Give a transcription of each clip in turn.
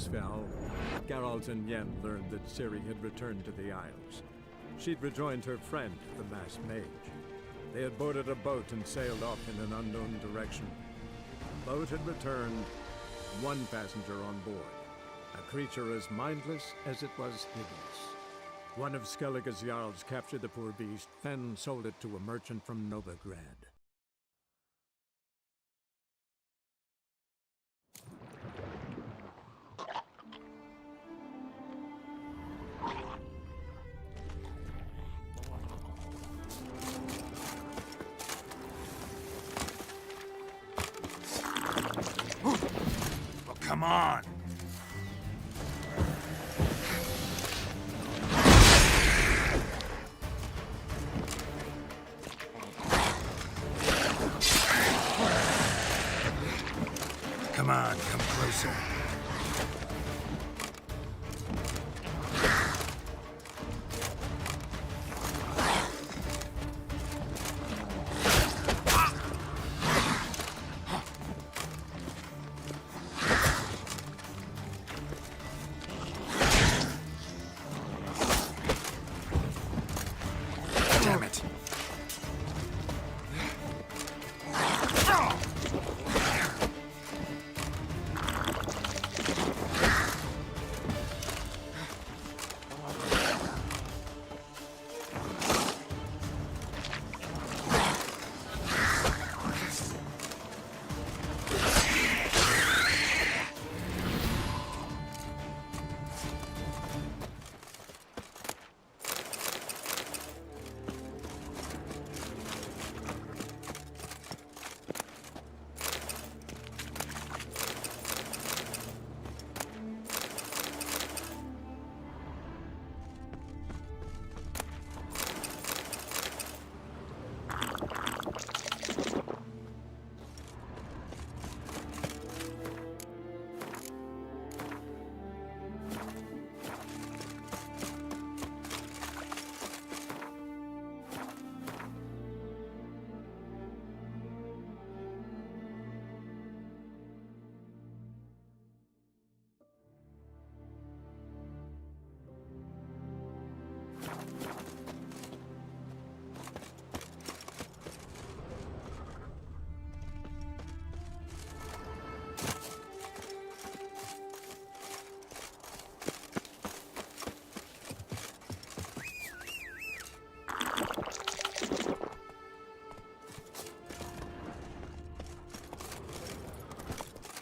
fell, Geralt and Yen learned that Ciri had returned to the Isles. She'd rejoined her friend, the Masked Mage. They had boarded a boat and sailed off in an unknown direction. The boat had returned, one passenger on board, a creature as mindless as it was hideous. One of Skellige's Jarls captured the poor beast, then sold it to a merchant from Novigrad. Come on! Come on, come closer. Damn it.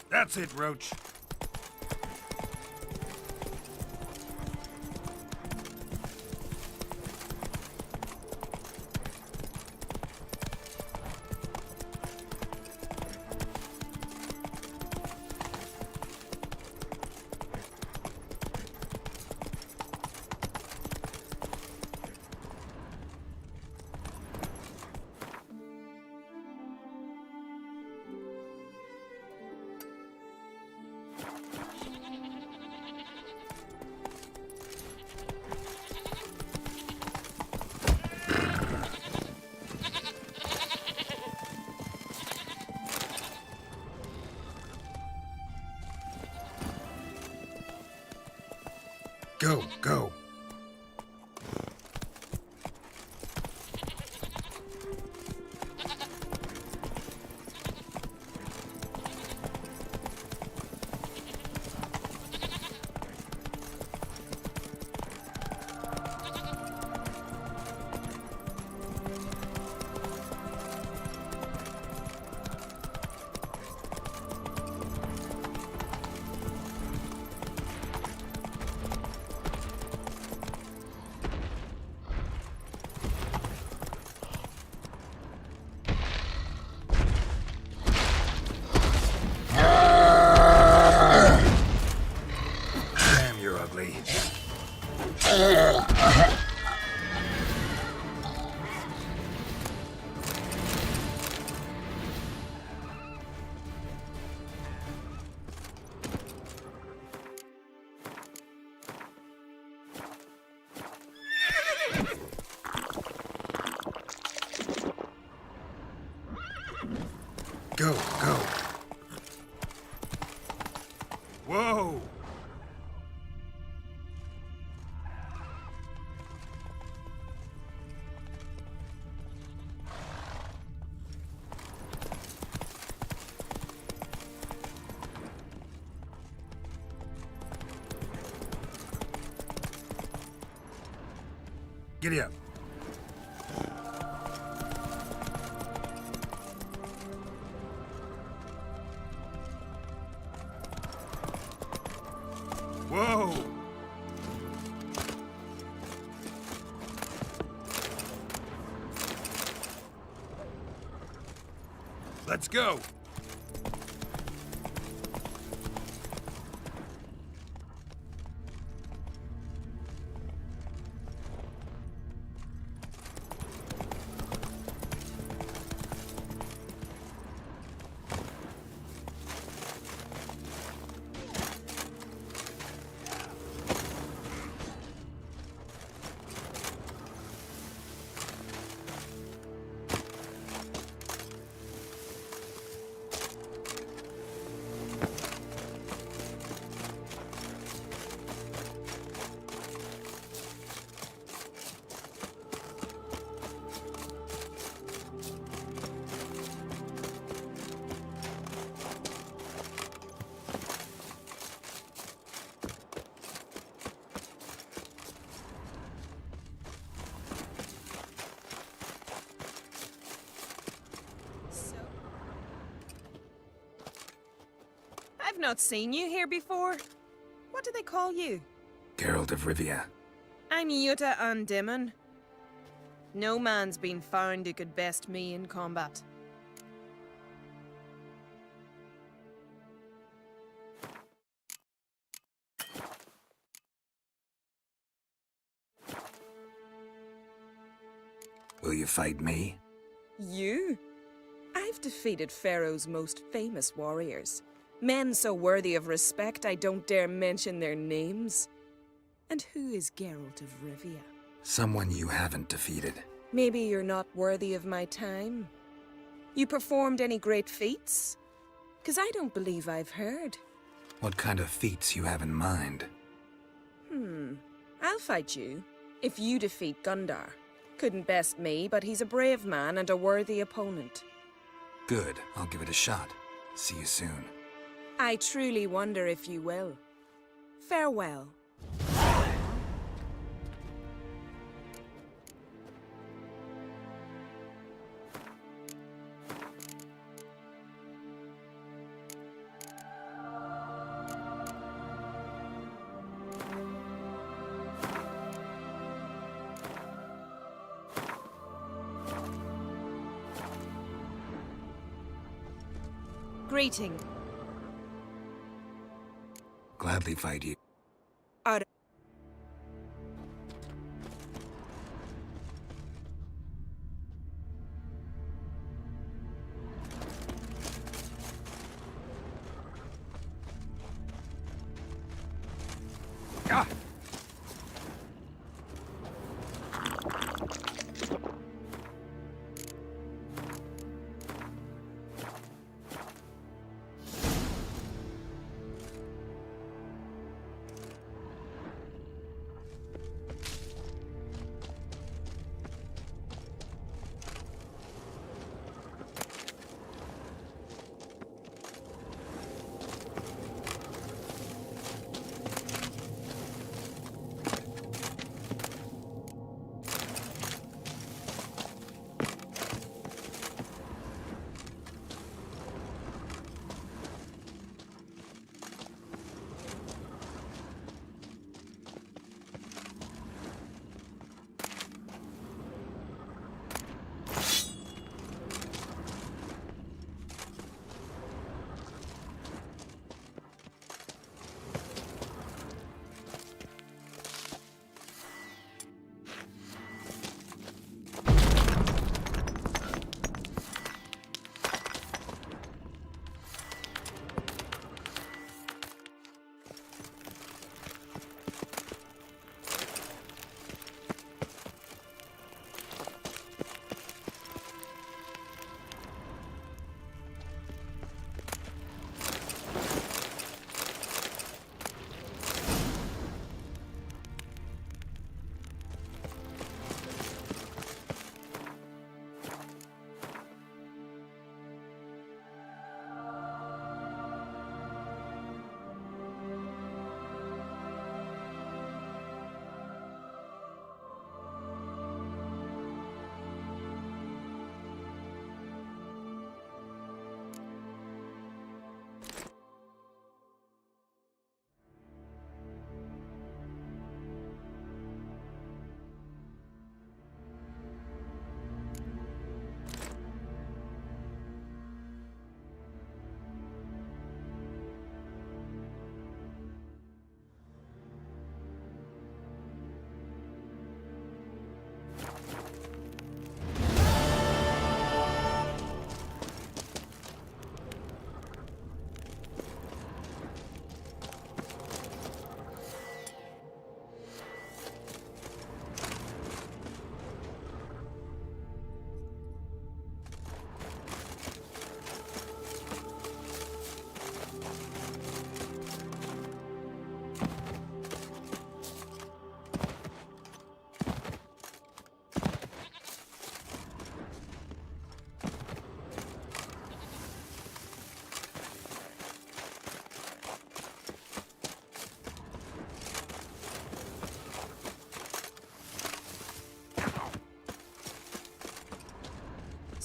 That's it, Roach. Go, go. Damn, you're ugly. Go, go. Whoa! Giddy up. Whoa! Let's go! I've not seen you here before. What do they call you? Geralt of Rivia. I'm Yuta Undimmen. No man's been found who could best me in combat. Will you fight me? You? I've defeated Pharaoh's most famous warriors. Men so worthy of respect I don't dare mention their names. And who is Geralt of Rivia? Someone you haven't defeated. Maybe you're not worthy of my time. You performed any great feats? 'Cause I don't believe I've heard. What kind of feats you have in mind? I'll fight you, if you defeat Gundar. Couldn't best me, but he's a brave man and a worthy opponent. Good, I'll give it a shot. See you soon. I truly wonder if you will. Farewell. Greeting. Gladly fight you. Ar- Ah!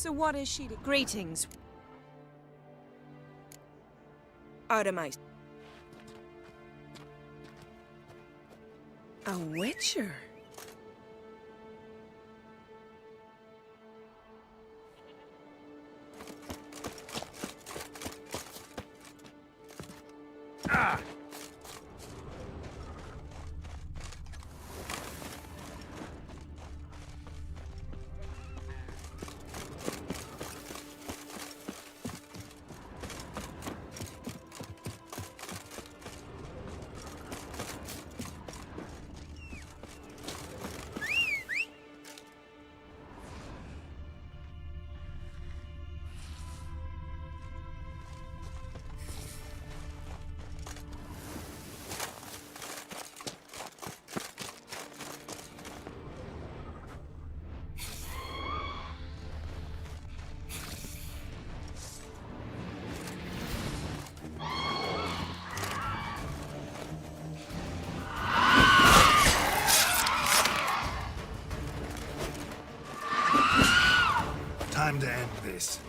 So what is she to— Greetings. Automite. A witcher? Time to end this.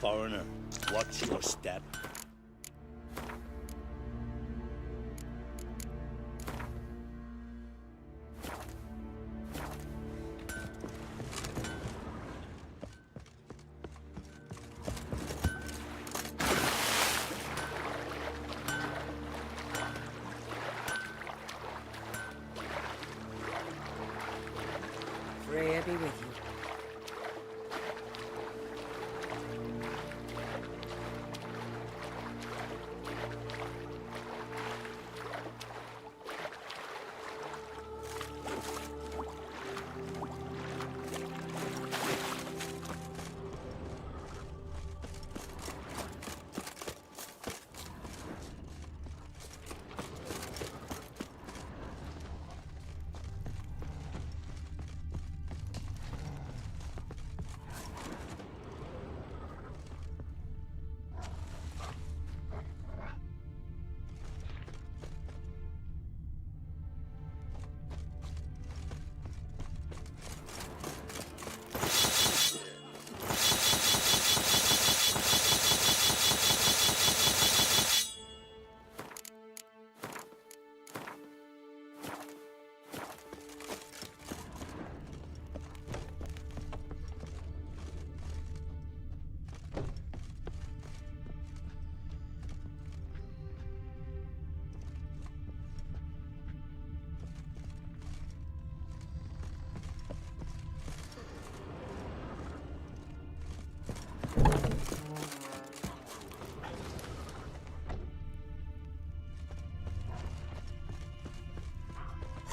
Foreigner, watch your step. Freya be with you.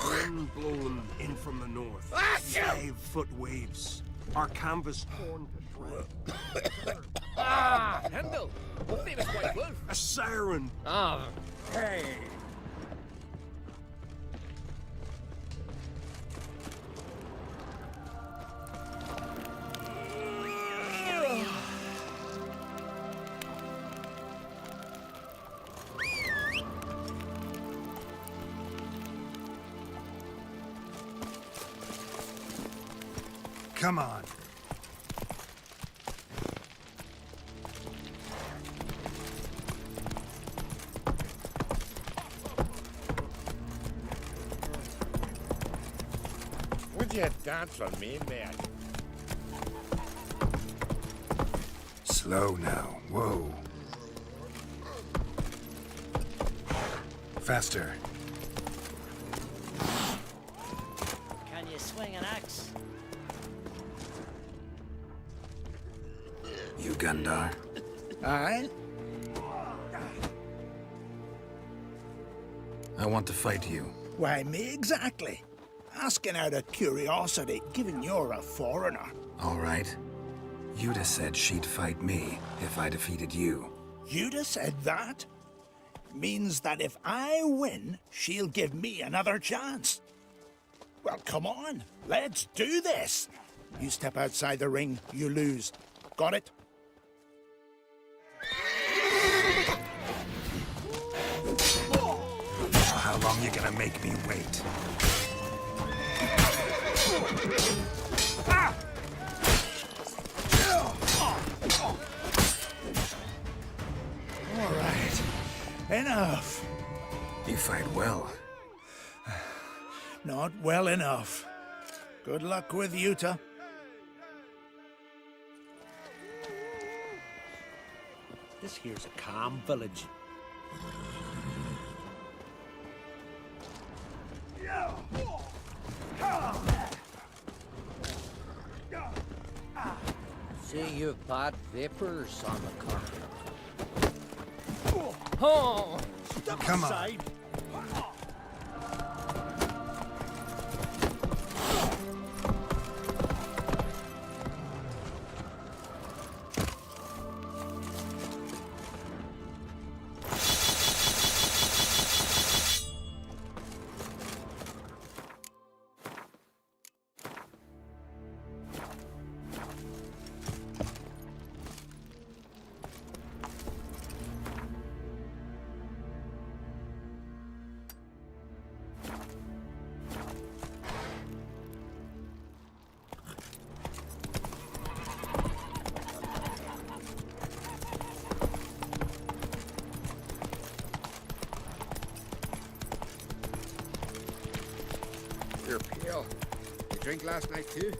Wind blowing in from the north. 5-foot waves. Our canvas torn to shreds. Hendel, the famous White Wolf. A siren. Ah, hey. Come on. Would you dance on me, man? Slow now. Whoa. Faster. Can you swing an axe? You Gundar? Aye? I want to fight you. Why, me exactly. Asking out of curiosity, given you're a foreigner. All right. Yuta said she'd fight me if I defeated you. You'd said that? Means that if I win, she'll give me another chance. Well, come on. Let's do this. You step outside the ring, you lose. Got it? How long you gonna make me wait? All right. Enough. You fight well. Not well enough. Good luck with Yuta. This here's a calm village. See, you've bad vapors on the carpet. Oh, Come on. Side. drink last night too?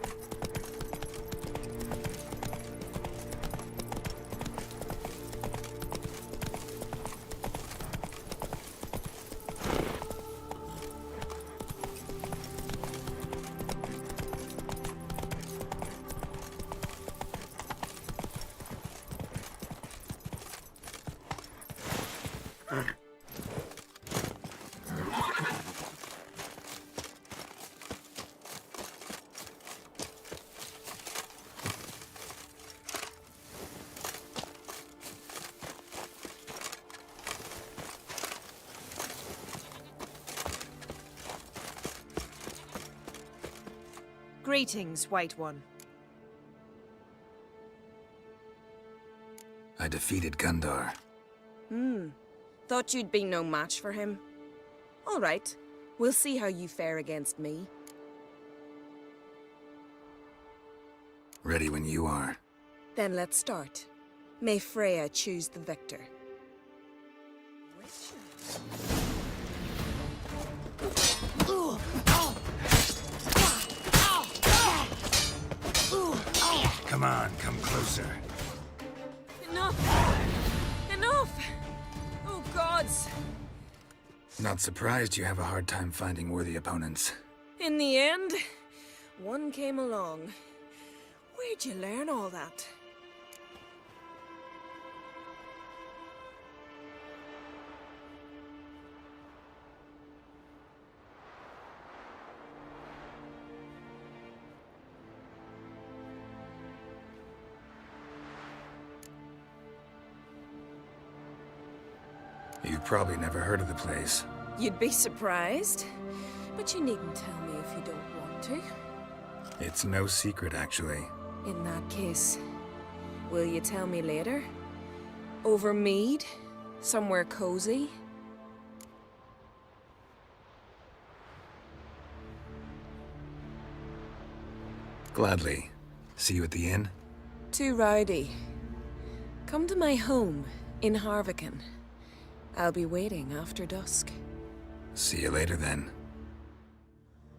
Greetings, White One. I defeated Gundar. Thought you'd be no match for him. All right, we'll see how you fare against me. Ready when you are. Then let's start. May Freya choose the victor. Come on, come closer. Enough! Enough! Oh, gods! Not surprised you have a hard time finding worthy opponents. In the end, one came along. Where'd you learn all that? You've probably never heard of the place. You'd be surprised, but you needn't tell me if you don't want to. It's no secret, actually. In that case, will you tell me later? Over mead? Somewhere cozy? Gladly. See you at the inn? Too rowdy. Come to my home in Harviken. I'll be waiting after dusk. See you later, then.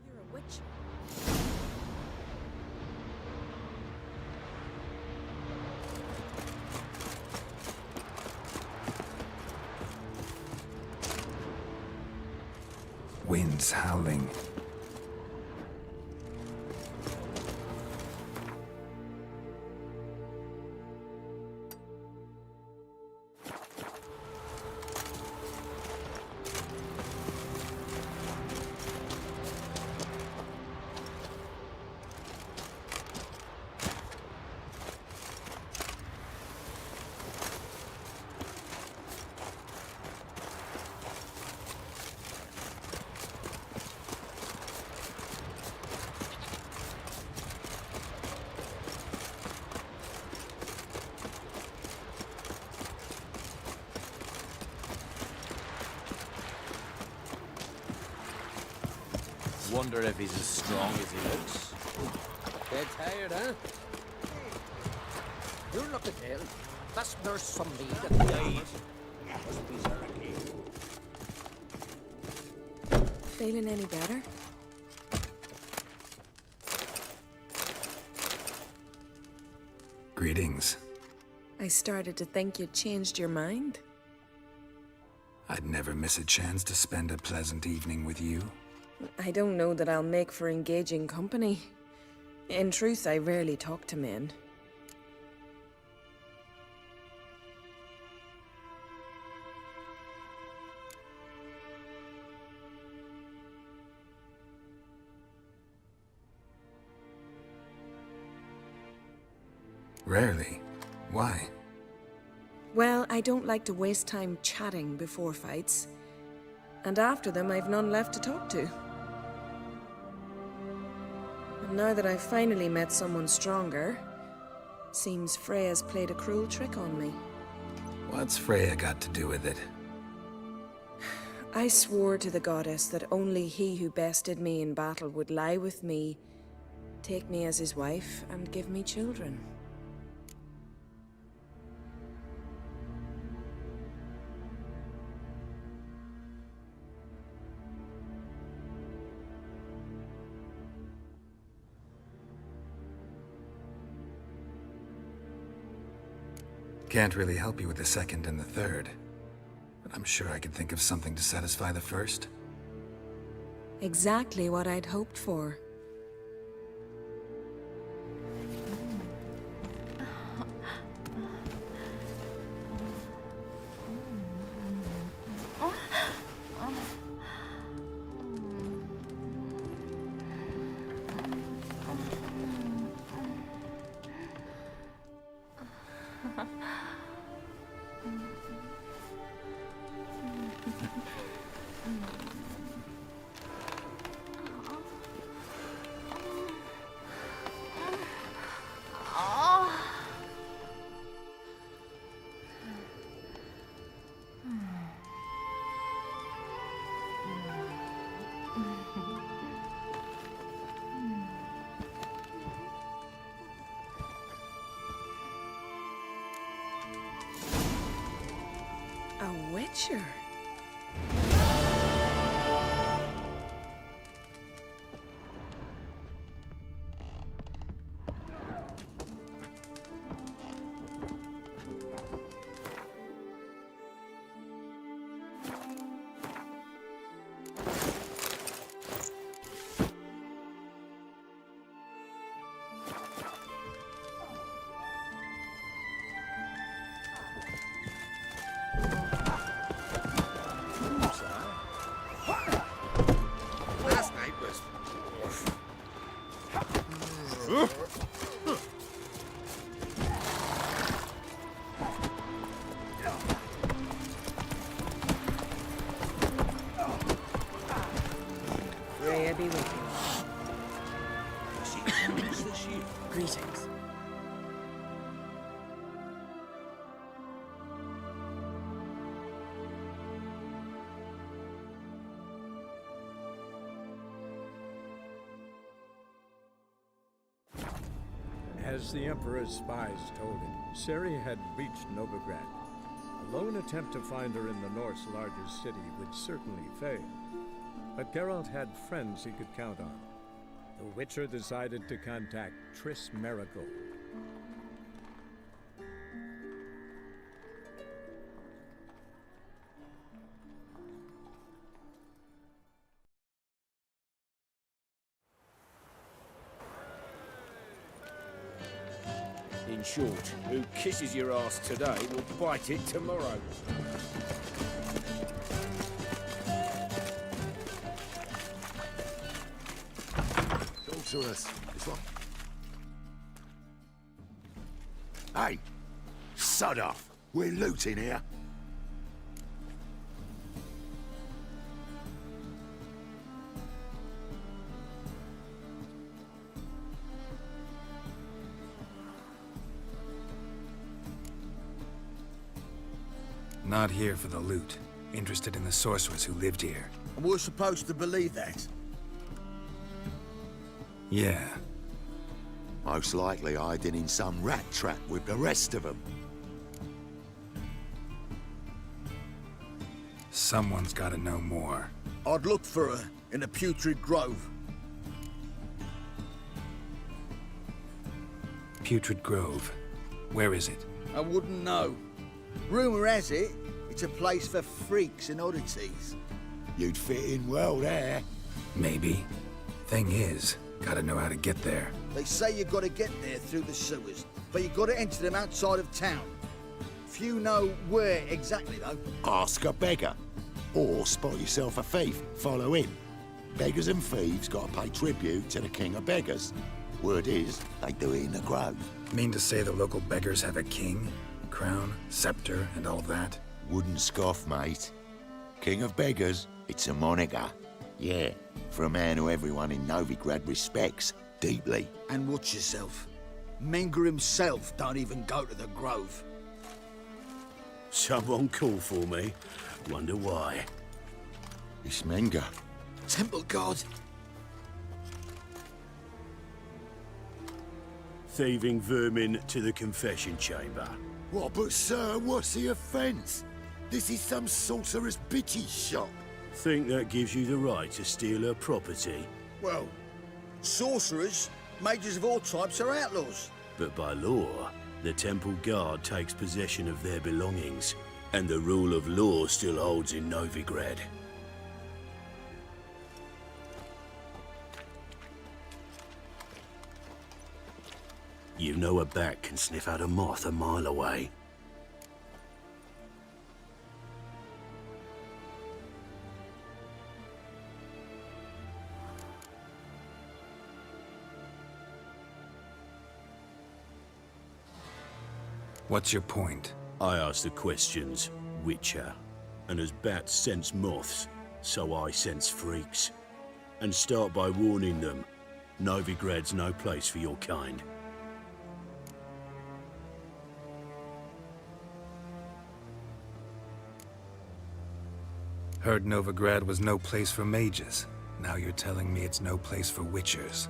You're a witch. Winds howling. Wonder if he's as strong as he looks. Dead tired, huh? You're looking ill. Let's nurse some mead at the end. Feeling any better? Greetings. I started to think you'd changed your mind. I'd never miss a chance to spend a pleasant evening with you. I don't know that I'll make for engaging company. In truth, I rarely talk to men. Rarely. Why? Well, I don't like to waste time chatting before fights. And after them, I've none left to talk to. And now that I've finally met someone stronger, seems Freya's played a cruel trick on me. What's Freya got to do with it? I swore to the goddess that only he who bested me in battle would lie with me, take me as his wife, and give me children. Can't really help you with the second and the third, but I'm sure I could think of something to satisfy the first. Exactly what I'd hoped for. A Witcher? Last night was... Rhea be with you. What's this year? Greetings. As the Emperor's spies told him, Ciri had reached Novigrad. A lone attempt to find her in the North's largest city would certainly fail. But Geralt had friends he could count on. The Witcher decided to contact Triss Merigold. In short, who kisses your ass today will bite it tomorrow. Talk to us. This one. Hey! Sod off! We're looting here. Not here for the loot. Interested in the sorcerers who lived here. And we're supposed to believe that. Yeah. Most likely hiding in some rat trap with the rest of them. Someone's gotta know more. I'd look for her in the Putrid Grove. Putrid Grove. Where is it? I wouldn't know. Rumour has it, it's a place for freaks and oddities. You'd fit in well there. Maybe. Thing is, gotta know how to get there. They say you gotta get there through the sewers, but you gotta enter them outside of town. Few know where exactly, though. Ask a beggar. Or spot yourself a thief. Follow him. Beggars and thieves gotta pay tribute to the King of Beggars. Word is, they do it in the Grove. Mean to say the local beggars have a king? Crown, scepter, and all that? Wouldn't scoff, mate. King of Beggars, it's a moniker. Yeah, for a man who everyone in Novigrad respects deeply. And watch yourself. Menga himself don't even go to the Grove. Someone called for me. Wonder why. It's Menga. Temple God. Thieving vermin to the confession chamber. What, but sir, what's the offence? This is some sorcerer's bitchy shop. Think that gives you the right to steal her property? Well, sorcerers, mages of all types are outlaws. But by law, the Temple Guard takes possession of their belongings, and the rule of law still holds in Novigrad. You know a bat can sniff out a moth a mile away. What's your point? I ask the questions, Witcher. And as bats sense moths, so I sense freaks. And start by warning them, Novigrad's no place for your kind. Heard Novigrad was no place for mages. Now you're telling me it's no place for witchers.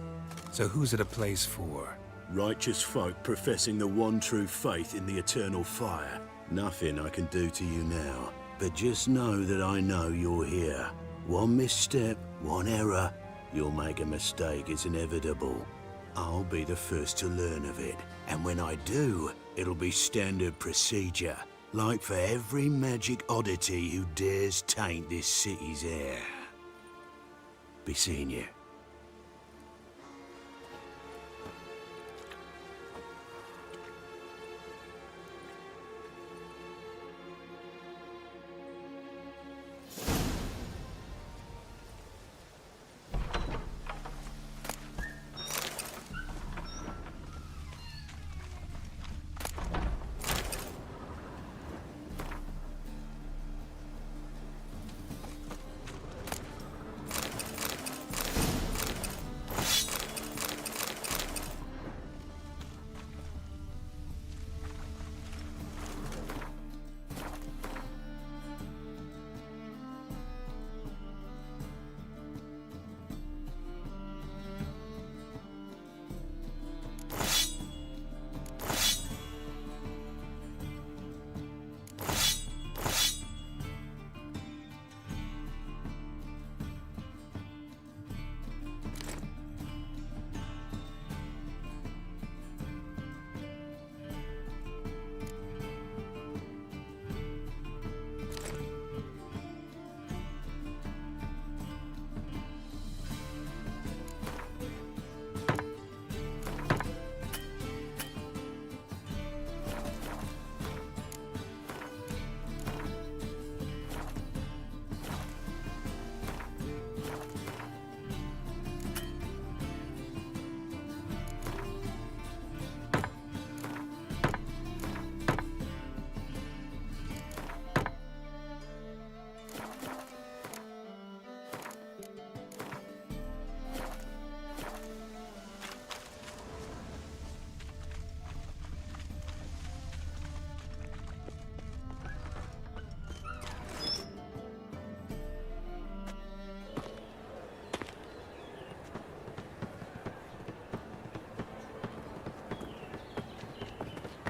So who's it a place for? Righteous folk professing the one true faith in the eternal fire. Nothing I can do to you now, but just know that I know you're here. One misstep, one error, you'll make a mistake, it's inevitable. I'll be the first to learn of it, and when I do, it'll be standard procedure, like for every magic oddity who dares taint this city's air. Be seeing you.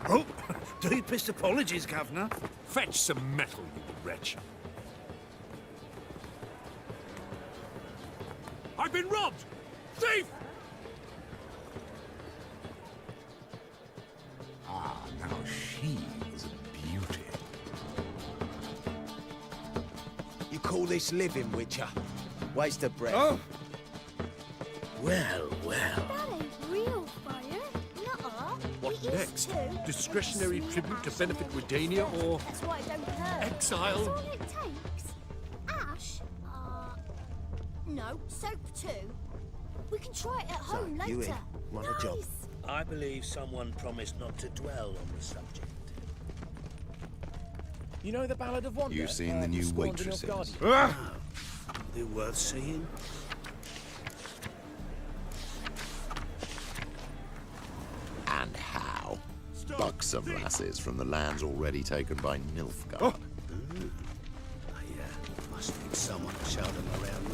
Oh, deepest apologies, Governor. Fetch some metal, you wretch. I've been robbed! Thief! Ah, now she is a beauty. You call this living, Witcher? Waste of breath. Oh! Well, well. That ain't real fire. Nuh-uh. What It is next? too. Discretionary tribute to benefit Redania or That's why I don't hurt. exile? That's all it takes. Ash? No. Soap too. We can try it at home you later. in? Want a job? Nice. I believe someone promised not to dwell on the subject. You know the Ballad of Wonder? You've seen the new Squandering of waitresses. Guardian? They're worth seeing. And how? Buxom lasses from the lands already taken by Nilfgaard. Oh. Must need someone to show them around.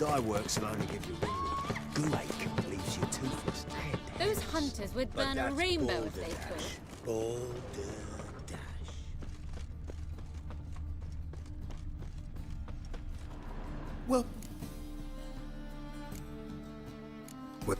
Dye works will only give you ringworm. Goo-ache leaves you toothless and Those hunters would But burn a that's rainbow if they could. balderdash. Balderdash. Well, What?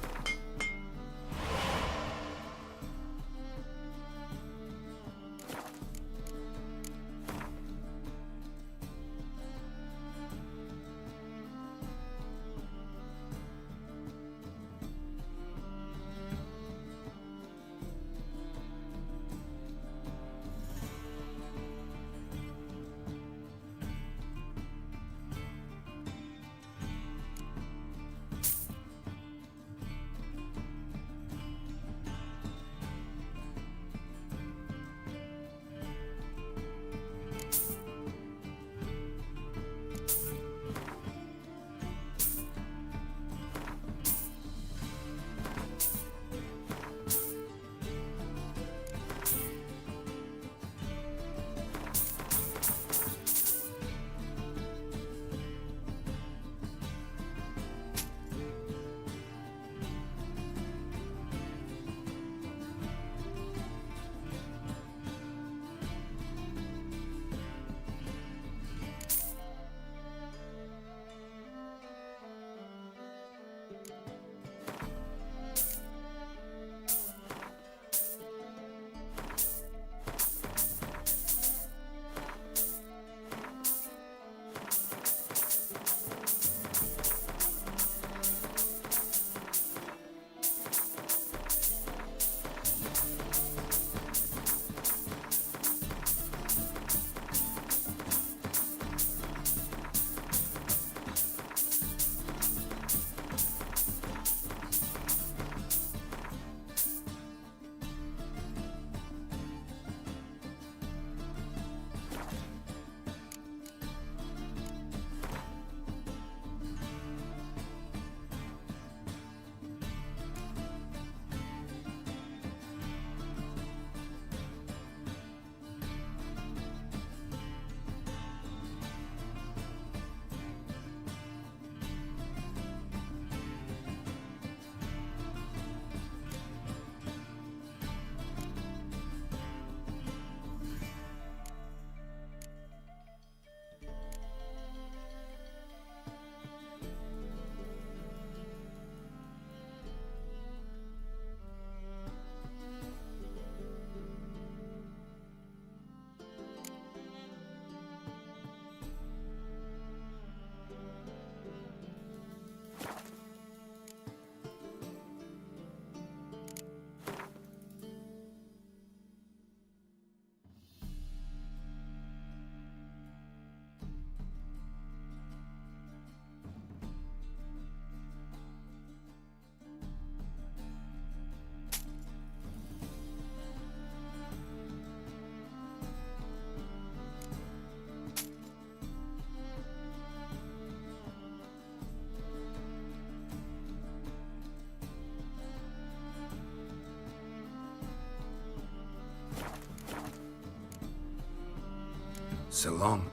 So long.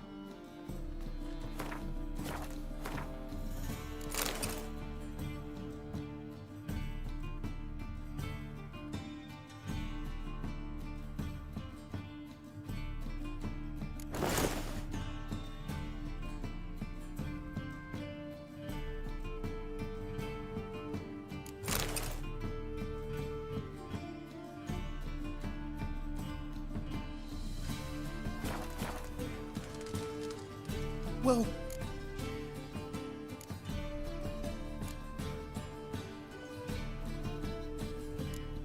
well,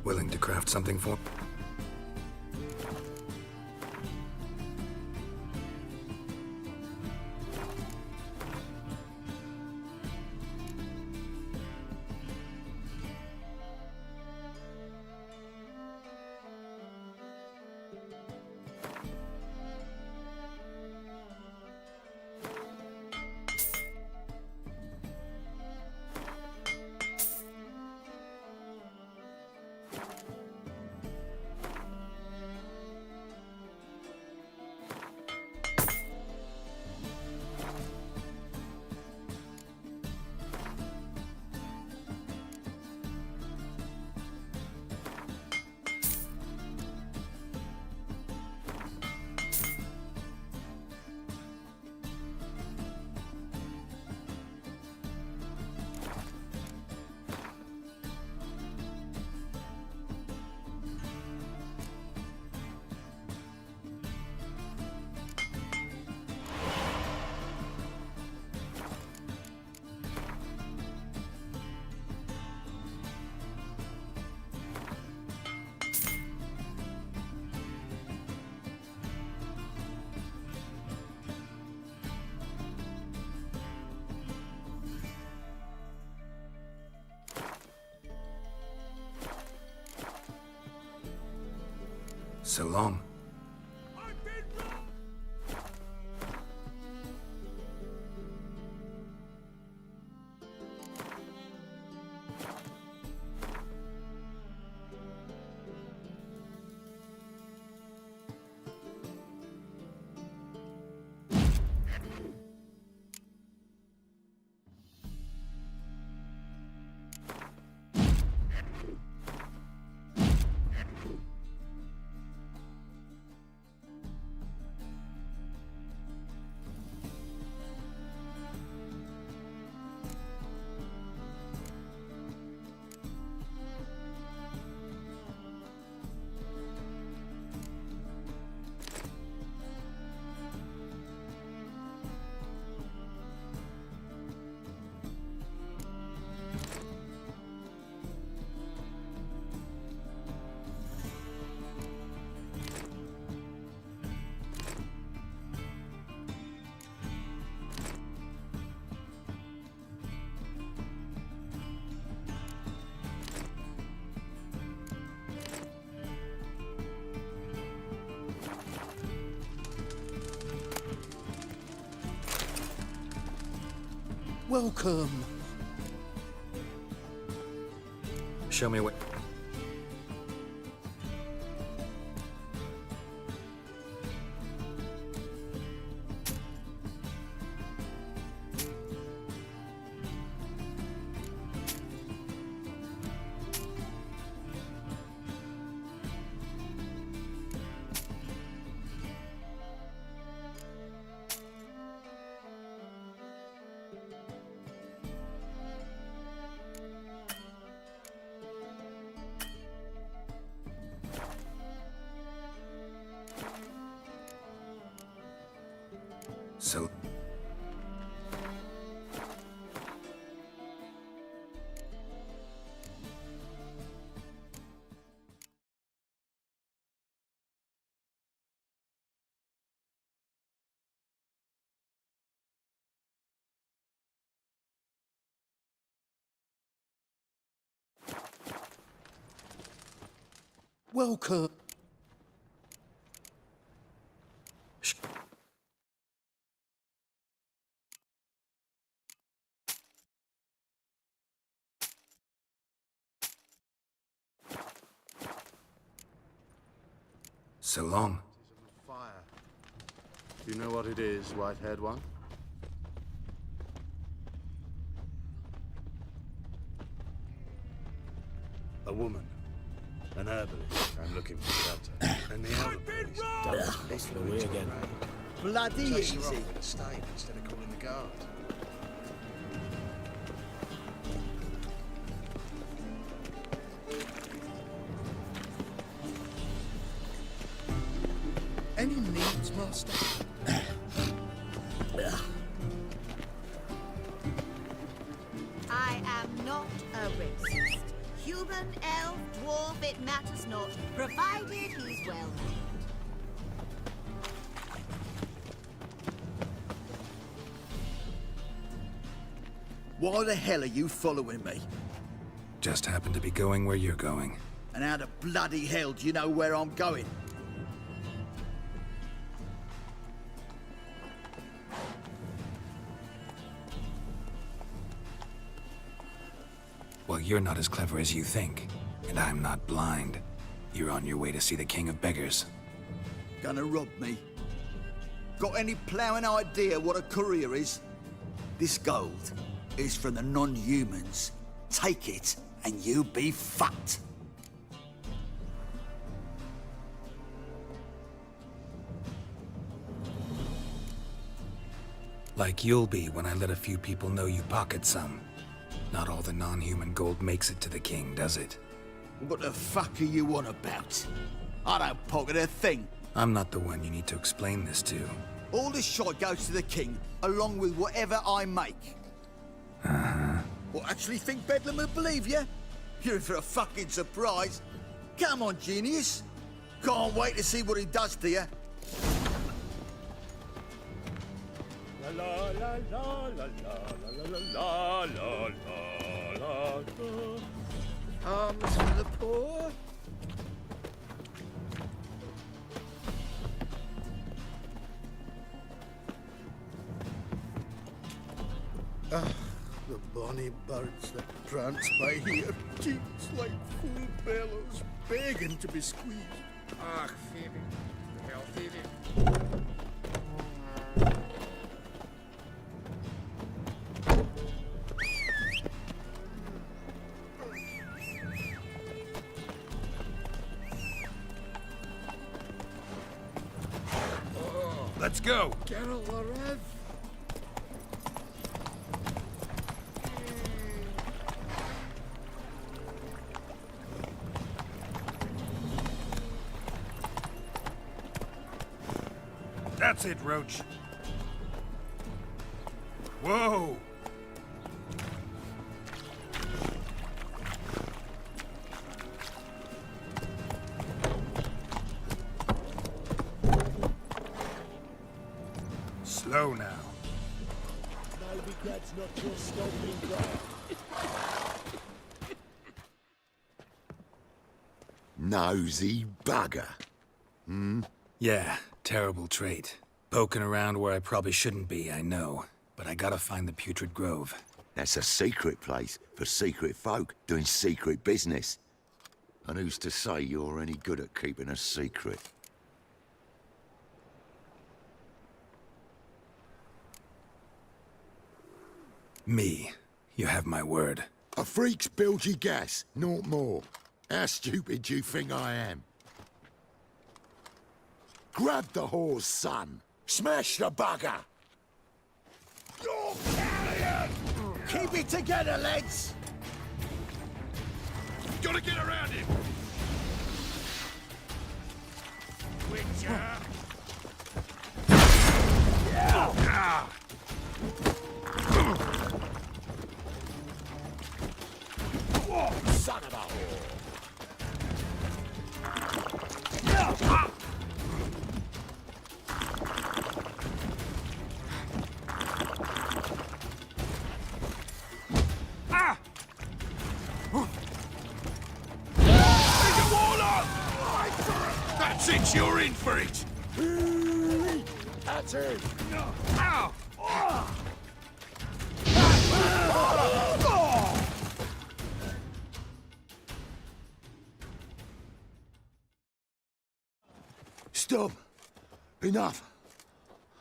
Willing to craft something for... So long. Welcome. Show me what... So... Welcome. So long. Fire. Do you know what it is, white-haired one? A woman. An herbalist. I'm looking for shelter. And the elder priest. Don't listen to me again. Bloody easy. Chase her off in a stable instead of calling the guard. Any needs, master? I am not a racist. Human, elf, dwarf, it matters not, provided he's well named. Why the hell are you following me? Just happen to be going where you're going. And how the bloody hell do you know where I'm going? Well, you're not as clever as you think. And I'm not blind. You're on your way to see the King of Beggars. Gonna rob me? Got any ploughing idea what a courier is? This gold is from the non-humans. Take it, and you be fucked. Like you'll be when I let a few people know you pocket some. Not all the non-human gold makes it to the king, does it? What the fuck are you on about? I don't pocket a thing. I'm not the one you need to explain this to. All the shot goes to the king, along with whatever I make. Uh-huh. What, actually think Bedlam will believe you? You're in for a fucking surprise. Come on, genius. Can't wait to see what he does to you. La la la la la la la la la la. Arms for the poor. Ah, the bonny birds that prance by here, cheeks like full bellows, begging to be squeezed. Ach, Phoebe. Hell, Phoebe. Let's go! Geralt Larev. That's it, Roach. Whoa! Slow now. Maybe that's not your stomping ground. Nosy bugger. Hmm? Yeah, terrible trait. Poking around where I probably shouldn't be, I know. But I gotta find the Putrid Grove. That's a secret place for secret folk doing secret business. And who's to say you're any good at keeping a secret? Me. You have my word. A freak's bilgy gas, naught more. How stupid do you think I am? Grab the horse, son. Smash the bugger! You're carrion! Keep it together, lads! Gotta get around him! Witcher! Yeah! Son of a whore! That's it, you're in for it! That's it! Ow! Stop! Enough!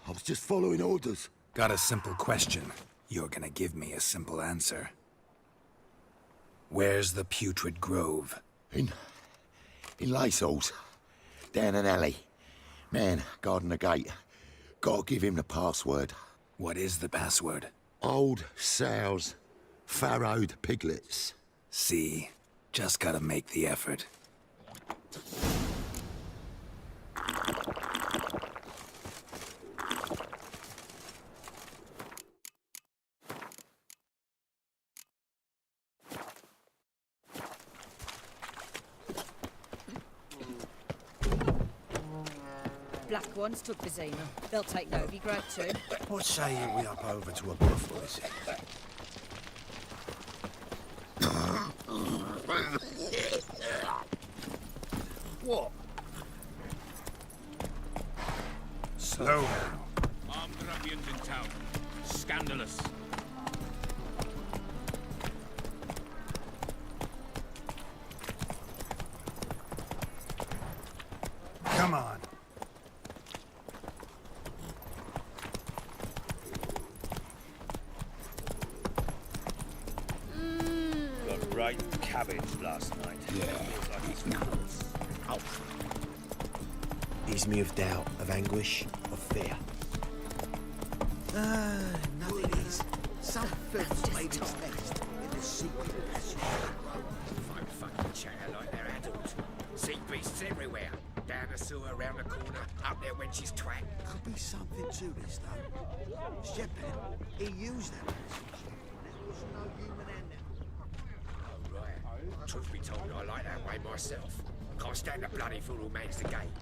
I was just following orders. Got a simple question. You're gonna give me a simple answer. Where's the Putrid Grove? In Lacehalls. Down an alley. Man, guarding the gate. Gotta give him the password. What is the password? Old sows. Farrowed piglets. See? Just gotta make the effort. Black ones took Vizima. They'll take Novigrad too. What say we up over to a brothel, is it? What? Slow now. Armed ruffians in town. Scandalous. Come on. Got great cabbage last night. Yeah. Feels like he's nuts. Oh. Gives me of doubt, of anguish, of fear. Nothing is. Some filth made its nest in the secret passage. Folk fucking chatter like they're adults. Sea beasts everywhere. Down the sewer, around the corner, up there when she's twat. Could be something to this, though. Shepard, he used that passage. There was no human hand there. Oh, right. Truth be told, I like that way myself. Can't stand the bloody fool who mans the gate.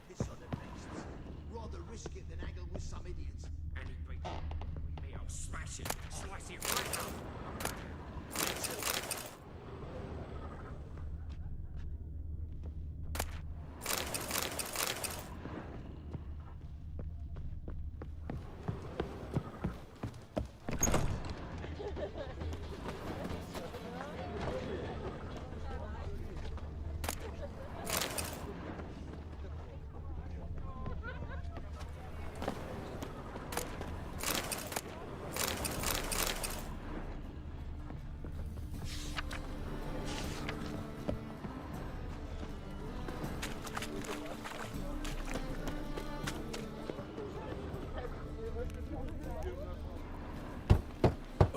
It's on the beasts. Rather risk it than haggle with some idiots. And he'd beat me, I'll smash it, slice it right up.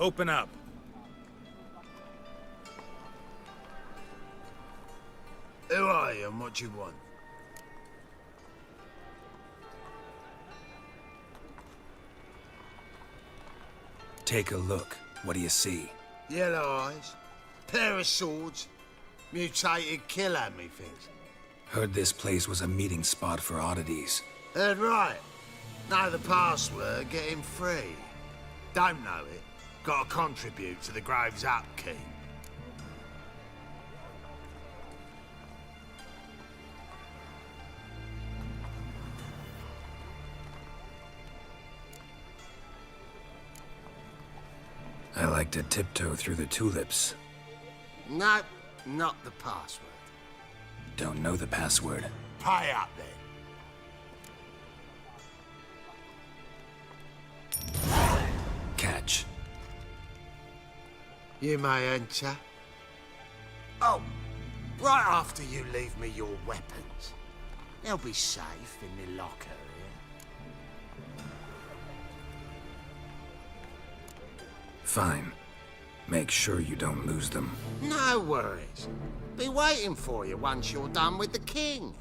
Open up. Who are you and what you want? Take a look. What do you see? Yellow eyes, pair of swords, mutated killer, methinks. Heard this place was a meeting spot for oddities. Heard right. Know the password, get him free. Don't know it, gotta contribute to the Grove's upkeep. I like to tiptoe through the tulips. Nope, not the password. Don't know the password. Pay up then. Catch. You may enter. Oh, right after you leave me your weapons. They'll be safe in the locker here. Fine. Make sure you don't lose them. No worries. Be waiting for you once you're done with the king.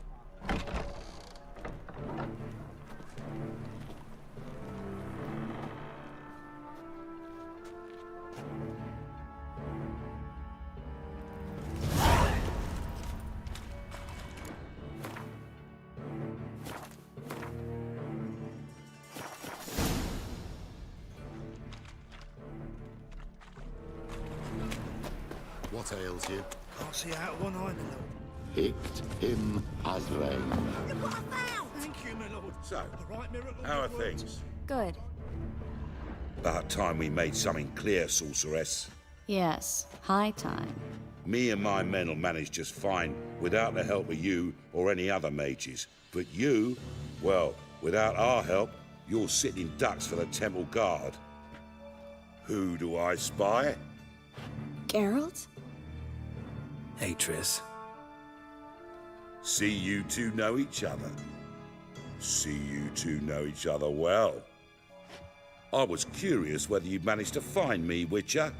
What ails you? Can't see out of one eye, my lord. Hicked him has lain. Thank you, my lord. So, The right miracle how are works. things? Good. About time we made something clear, sorceress. Yes, high time. Me and my men will manage just fine without the help of you or any other mages. But you, well, without our help, you're sitting ducks for the Temple Guard. Who do I spy? Geralt? Hey, Triss. See you two know each other. See you two know each other well. I was curious whether you'd managed to find me, Witcher.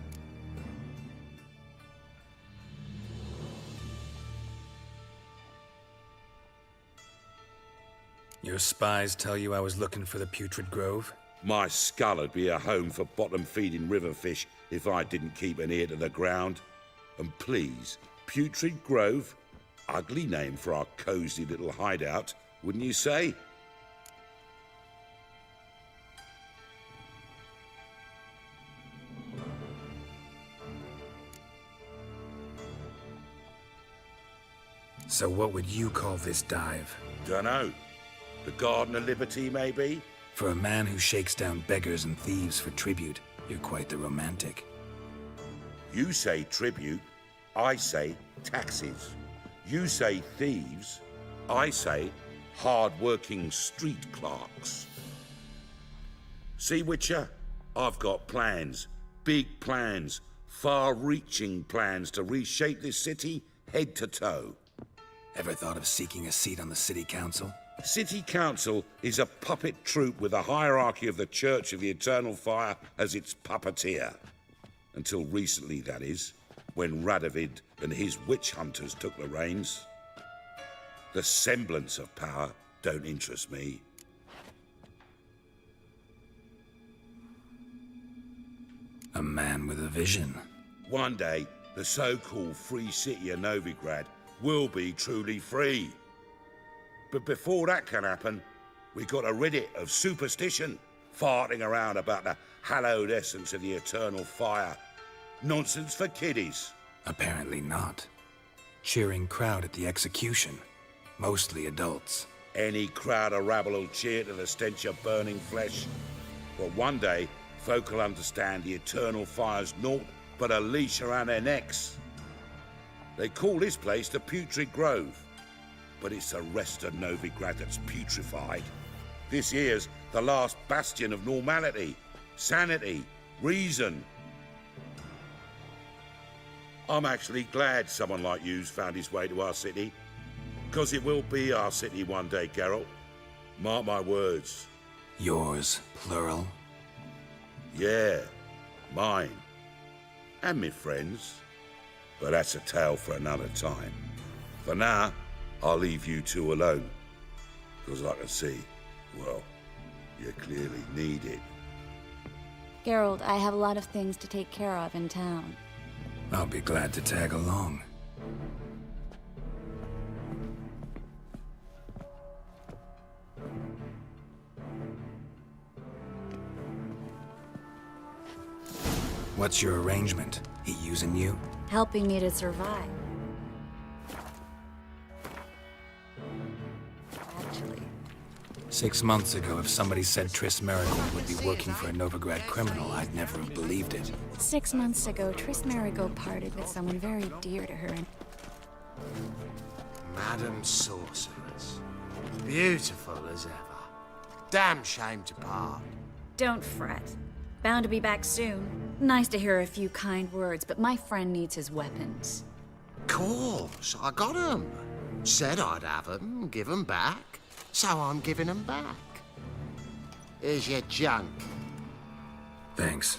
Your spies tell you I was looking for the Putrid Grove? My skull would be a home for bottom-feeding river fish if I didn't keep an ear to the ground. And please, Putrid Grove? Ugly name for our cozy little hideout, wouldn't you say? So what would you call this dive? Dunno. The Garden of Liberty, maybe? For a man who shakes down beggars and thieves for tribute, you're quite the romantic. You say tribute, I say taxes. You say thieves, I say hard-working street clerks. See, Witcher? I've got plans. Big plans. Far-reaching plans to reshape this city head to toe. Ever thought of seeking a seat on the city council? City Council is a puppet troupe with the hierarchy of the Church of the Eternal Fire as its puppeteer. Until recently, that is, when Radovid and his witch hunters took the reins. The semblance of power don't interest me. A man with a vision. One day, the so-called free city of Novigrad will be truly free. But before that can happen, we gotta rid it of superstition, farting around about the hallowed essence of the eternal fire. Nonsense for kiddies. Apparently not. Cheering crowd at the execution. Mostly adults. Any crowd of rabble will cheer to the stench of burning flesh. But one day, folk will understand the eternal fire's naught but a leash around their necks. They call this place the Putrid Grove, but it's the rest of Novigrad that's putrefied. This here's the last bastion of normality, sanity, reason. I'm actually glad someone like you's found his way to our city, because it will be our city one day, Geralt. Mark my words. Yours, plural? Yeah, Mine. And me friends. But that's a tale for another time. For now, I'll leave you two alone. Because I can see, well, you clearly need it. Geralt, I have a lot of things to take care of in town. I'll be glad to tag along. What's your arrangement? He using you? Helping me to survive. Actually. 6 months ago, if somebody said Triss Merigold would be working for a Novigrad criminal, I'd never have believed it. 6 months ago, Triss Merigold parted with someone very dear to her and... Madam Sorceress. Beautiful as ever. Damn shame to part. Don't fret. Bound to be back soon. Nice to hear a few kind words, but my friend needs his weapons. Course, I got 'em. Said I'd have 'em, give 'em back. So I'm giving 'em back. Here's your junk. Thanks.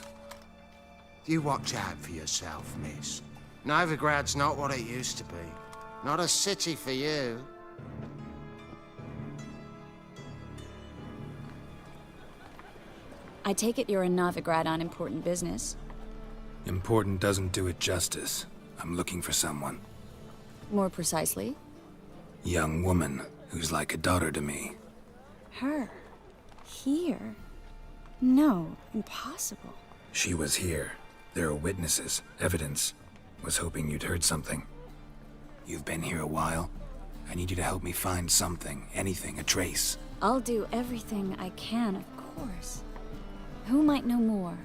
You watch out for yourself, miss. Novigrad's not what it used to be. Not a city for you. I take it you're in Novigrad on important business. Important doesn't do it justice. I'm looking for someone. More precisely? Young woman who's like a daughter to me. Her? Here? No, impossible. She was here. There are witnesses, evidence. Was hoping you'd heard something. You've been here a while. I need you to help me find something, anything, a trace. I'll do everything I can, of course. Who might know more?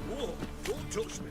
Whoa, don't touch me.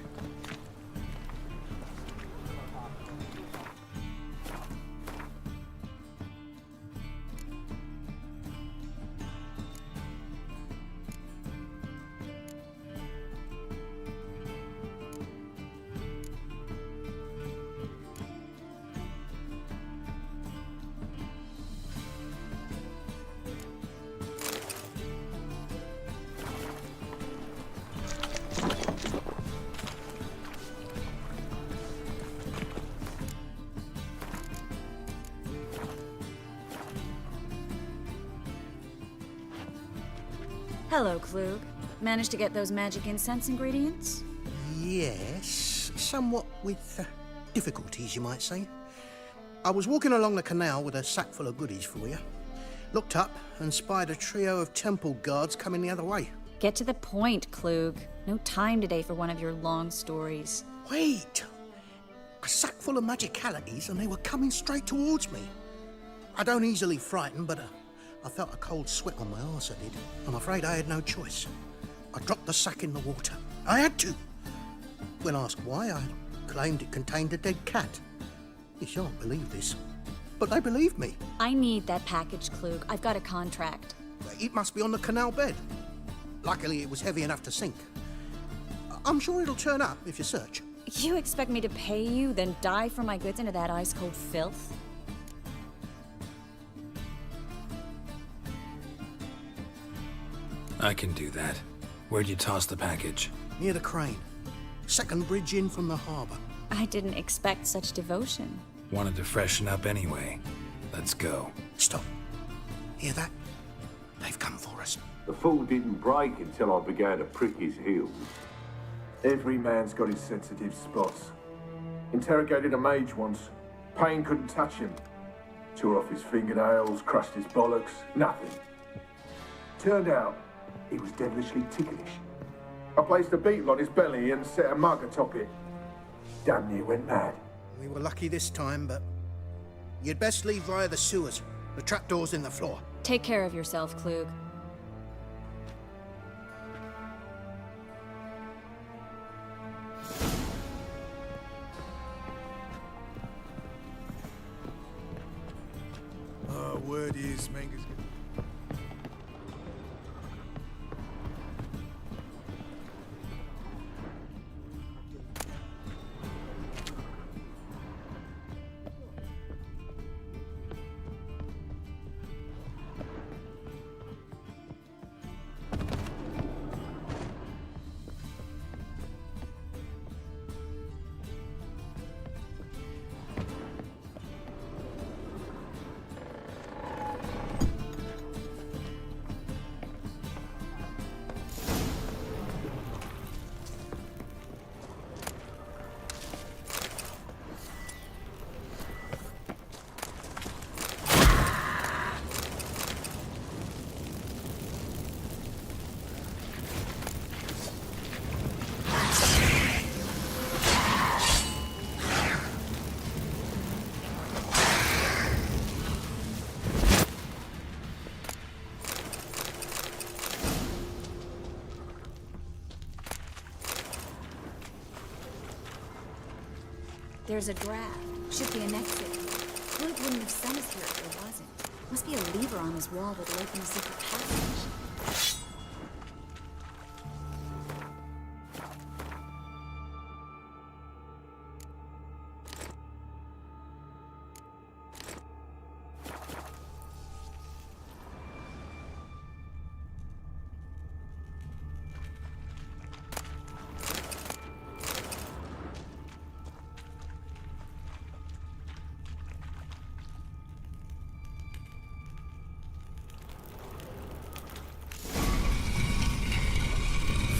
Hello, Klug. Managed to get those magic incense ingredients? Yes, somewhat with difficulties, you might say. I was walking along the canal with a sack full of goodies for you. Looked up and spied a trio of temple guards coming the other way. Get to the point, Klug. No time today for one of your long stories. Wait! A sack full of magicalities and they were coming straight towards me. I don't easily frighten, but I felt a cold sweat on my arse, I did. I'm afraid I had no choice. I dropped the sack in the water. I had to. When asked why, I claimed it contained a dead cat. You shan't believe this, but they believed me. I need that package, Klug. I've got a contract. It must be on the canal bed. Luckily, it was heavy enough to sink. I'm sure it'll turn up if you search. You expect me to pay you, then dive for my goods into that ice-cold filth? I can do that. Where'd you toss the package? Near the crane. Second bridge in from the harbour. I didn't expect such devotion. Wanted to freshen up anyway. Let's go. Stop. Hear that? They've come for us. The fool didn't break until I began to prick his heels. Every man's got his sensitive spots. Interrogated a mage once. Pain couldn't touch him. Tore off his fingernails, crushed his bollocks, nothing. Turned out, he was devilishly ticklish. I placed a beetle on his belly and set a mug atop it. Damn near went mad. We were lucky this time, but you'd best leave via the sewers. The trapdoor's in the floor. Take care of yourself, Klug. Word is, Manga's... There's a draft. Should be an exit. Flint wouldn't have sent us here if there wasn't. Must be a lever on this wall that'll open a secret passage.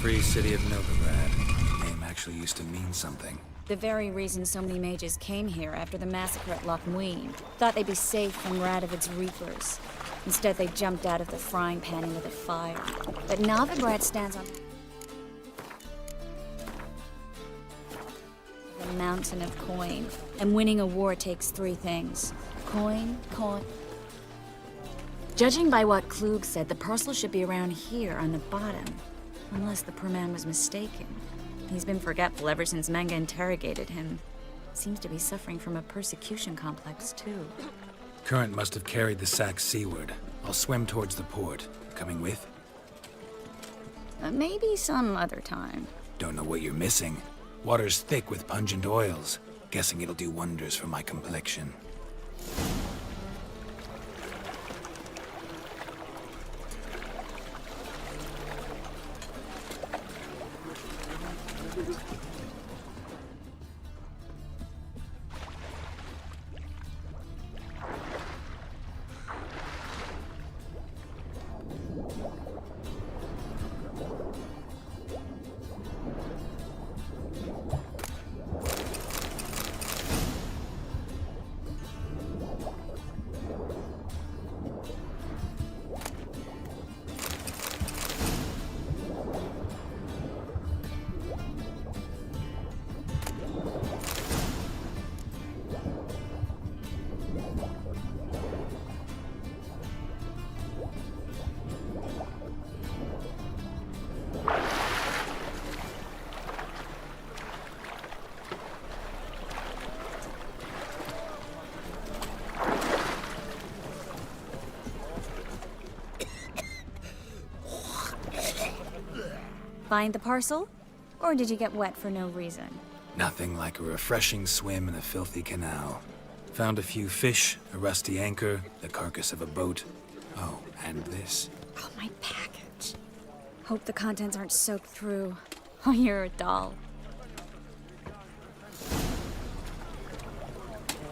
Free City of Novigrad. Name actually used to mean something. The very reason so many mages came here after the massacre at Loch Muin. Thought they'd be safe from Radovid's reapers. Instead, they jumped out of the frying pan into the fire. But Novigrad stands on the mountain of coin. And winning a war takes three things. Coin. Judging by what Klug said, the parcel should be around here on the bottom. Unless the poor man was mistaken. He's been forgetful ever since Manga interrogated him. Seems to be suffering from a persecution complex, too. Current must have carried the sack seaward. I'll swim towards the port. Coming with? Maybe some other time. Don't know what you're missing. Water's thick with pungent oils. Guessing it'll do wonders for my complexion. Find the parcel? Or did you get wet for no reason? Nothing like a refreshing swim in a filthy canal. Found a few fish, a rusty anchor, the carcass of a boat. Oh, and this. Oh, my package. Hope the contents aren't soaked through. Oh, you're a doll.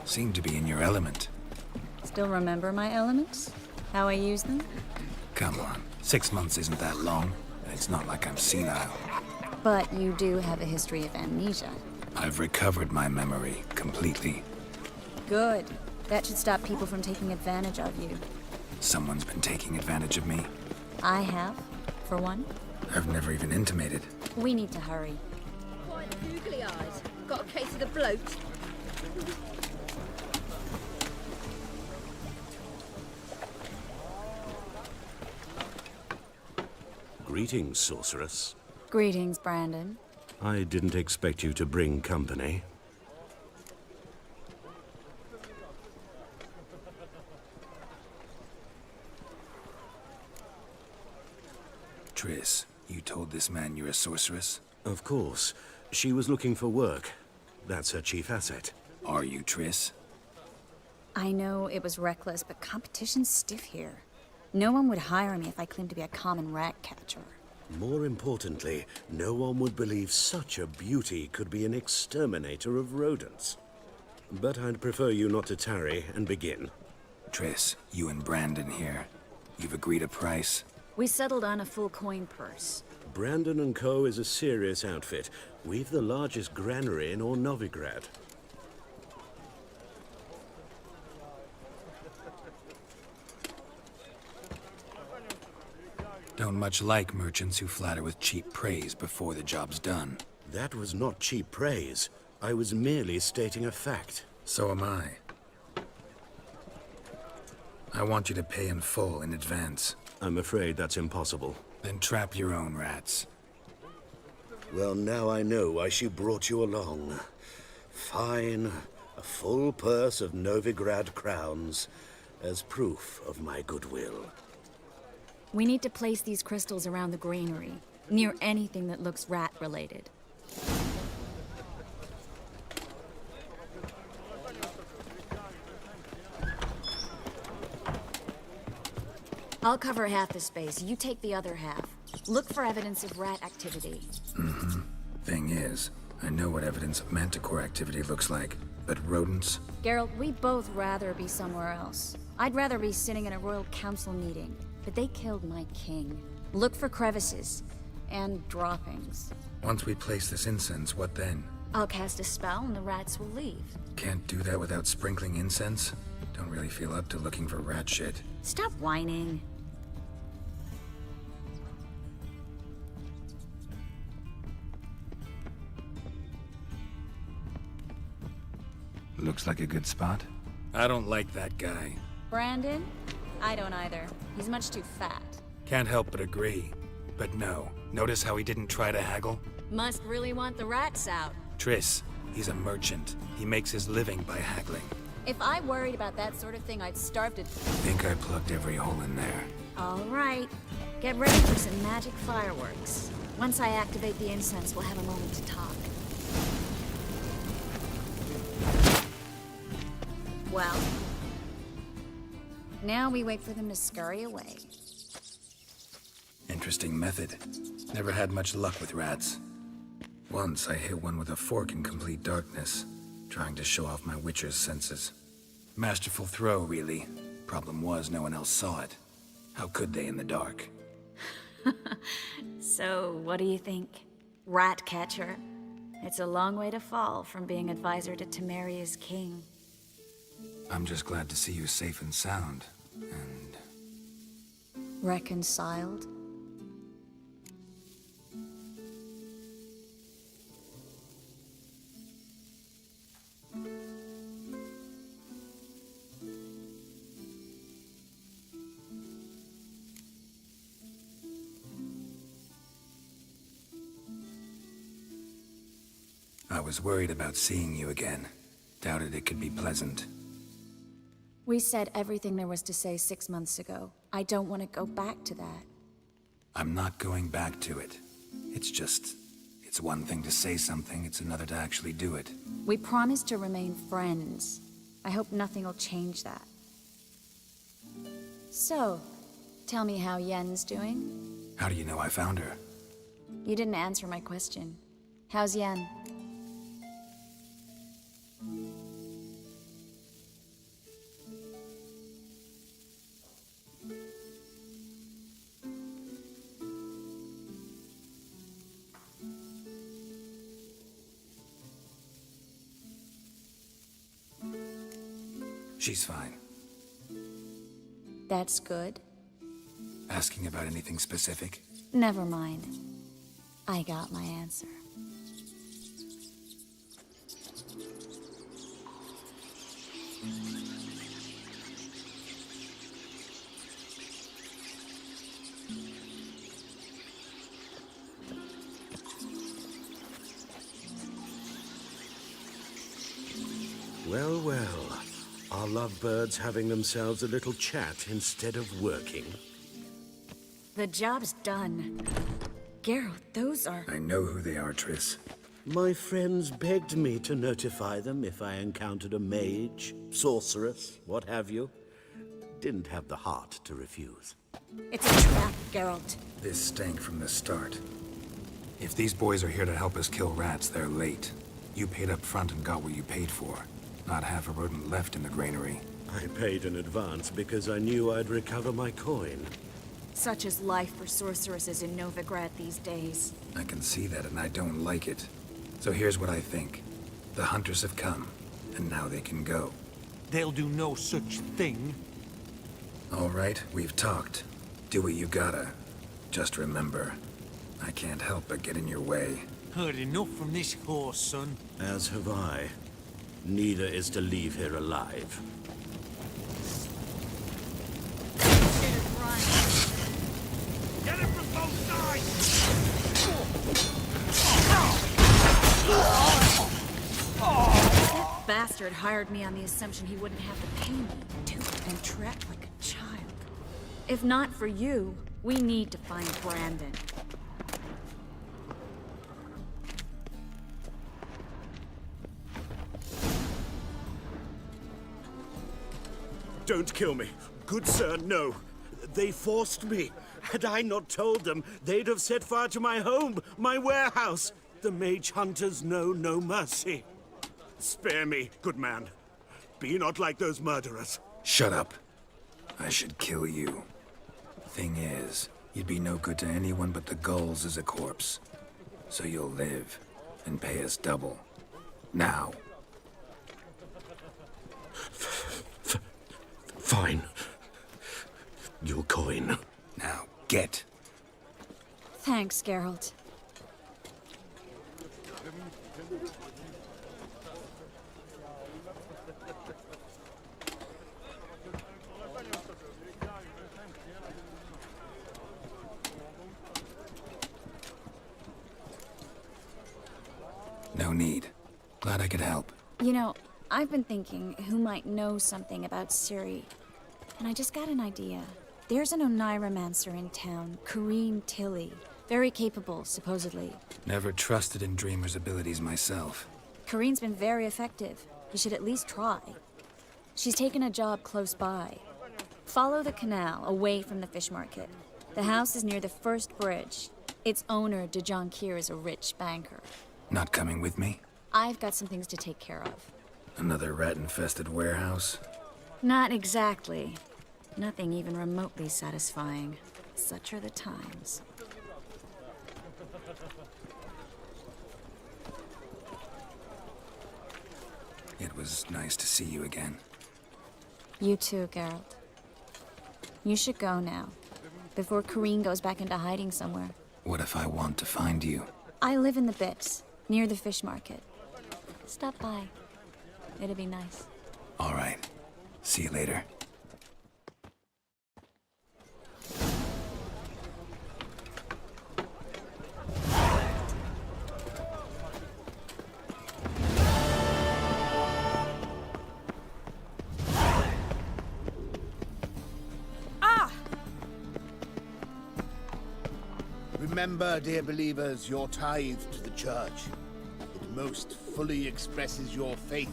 Seem to be in your element. Still remember my elements? How I use them? Come on, 6 months isn't that long. It's not like I'm senile. But you do have a history of amnesia. I've recovered my memory completely. Good. That should stop people from taking advantage of you. Someone's been taking advantage of me. I have, for one. I've never even intimated. We need to hurry. Quite googly eyes. Got a case of the bloat. Greetings, sorceress. Greetings, Brandon. I didn't expect you to bring company. Triss, you told this man you're a sorceress? Of course. She was looking for work. That's her chief asset. Are you, Triss? I know it was reckless, but competition's stiff here. No one would hire me if I claimed to be a common rat catcher. More importantly, no one would believe such a beauty could be an exterminator of rodents. But I'd prefer you not to tarry and begin. Triss, you and Brandon here. You've agreed a price? We settled on a full coin purse. Brandon & Co. is a serious outfit. We've the largest granary in all Novigrad. Don't much like merchants who flatter with cheap praise before the job's done. That was not cheap praise. I was merely stating a fact. So am I. I want you to pay in full in advance. I'm afraid that's impossible. Then trap your own rats. Well, now I know why she brought you along. Fine. A full purse of Novigrad crowns as proof of my goodwill. We need to place these crystals around the granary, near anything that looks rat-related. I'll cover half the space, you take the other half. Look for evidence of rat activity. Mm-hmm. Thing is, I know what evidence of manticore activity looks like, but rodents? Geralt, we'd both rather be somewhere else. I'd rather be sitting in a royal council meeting, but they killed my king. Look for crevices and droppings. Once we place this incense, what then? I'll cast a spell and the rats will leave. Can't do that without sprinkling incense? Don't really feel up to looking for rat shit. Stop whining. Looks like a good spot. I don't like that guy. Brandon? I don't either. He's much too fat. Can't help but agree. But no. Notice how he didn't try to haggle? Must really want the rats out. Triss, he's a merchant. He makes his living by haggling. If I worried about that sort of thing, I'd starve to... Think I plugged every hole in there. All right. Get ready for some magic fireworks. Once I activate the incense, we'll have a moment to talk. Well, now we wait for them to scurry away. Interesting method. Never had much luck with rats. Once I hit one with a fork in complete darkness, trying to show off my witcher's senses. Masterful throw, really. Problem was, no one else saw it. How could they in the dark? So, what do you think? Rat catcher? It's a long way to fall from being advisor to Temeria's king. I'm just glad to see you safe and sound, and... Reconciled? I was worried about seeing you again. Doubted it could be pleasant. We said everything there was to say 6 months ago. I don't want to go back to that. I'm not going back to it. It's one thing to say something, it's another to actually do it. We promised to remain friends. I hope nothing will change that. So, tell me how Yen's doing? How do you know I found her? You didn't answer my question. How's Yen? She's fine. That's good. Asking about anything specific? Never mind. I got my answer. Well, well. Are lovebirds having themselves a little chat instead of working? The job's done. Geralt, those are... I know who they are, Triss. My friends begged me to notify them if I encountered a mage, sorceress, what have you. Didn't have the heart to refuse. It's a trap, Geralt. This stank from the start. If these boys are here to help us kill rats, they're late. You paid up front and got what you paid for. Not half a rodent left in the granary. I paid in advance because I knew I'd recover my coin. Such is life for sorceresses in Novigrad these days. I can see that, and I don't like it. So here's what I think. The hunters have come, and now they can go. They'll do no such thing. All right, we've talked. Do what you gotta. Just remember, I can't help but get in your way. Heard enough from this horse, son. As have I. Neither is to leave here alive. Get it from both sides! bastard hired me on the assumption he wouldn't have to pay me, duped and trapped like a child. If not for you, we need to find Brandon. Don't kill me. Good sir, no. They forced me. Had I not told them, they'd have set fire to my home, my warehouse. The mage hunters know no mercy. Spare me, good man. Be not like those murderers. Shut up. I should kill you. Thing is, you'd be no good to anyone but the gulls as a corpse. So you'll live and pay us double. Now. Fine. Your coin. Now, get. Thanks, Geralt. No need. Glad I could help. You know, I've been thinking who might know something about Ciri. And I just got an idea. There's an Oneiromancer in town, Corrine Tilly. Very capable, supposedly. Never trusted in Dreamer's abilities myself. Corrine's been very effective. You should at least try. She's taken a job close by. Follow the canal, away from the fish market. The house is near the first bridge. Its owner, de Jonquière, is a rich banker. Not coming with me? I've got some things to take care of. Another rat-infested warehouse? Not exactly. Nothing even remotely satisfying. Such are the times. It was nice to see you again. You too, Geralt. You should go now, before Corrine goes back into hiding somewhere. What if I want to find you? I live in the Bits, near the fish market. Stop by. It'd be nice. All right. See you later. Remember, dear believers, your tithe to the church. It most fully expresses your faith.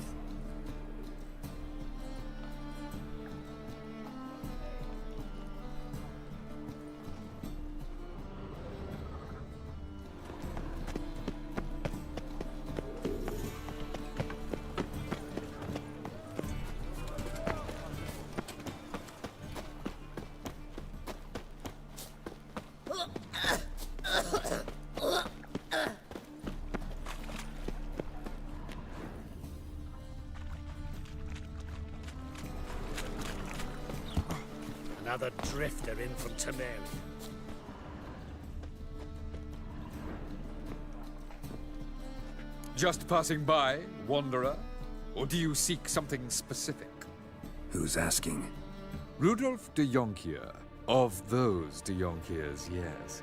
Another drifter in from Temeria. Just passing by, wanderer? Or do you seek something specific? Who's asking? Rudolf de Jonquière. Of those de Jonquières, yes.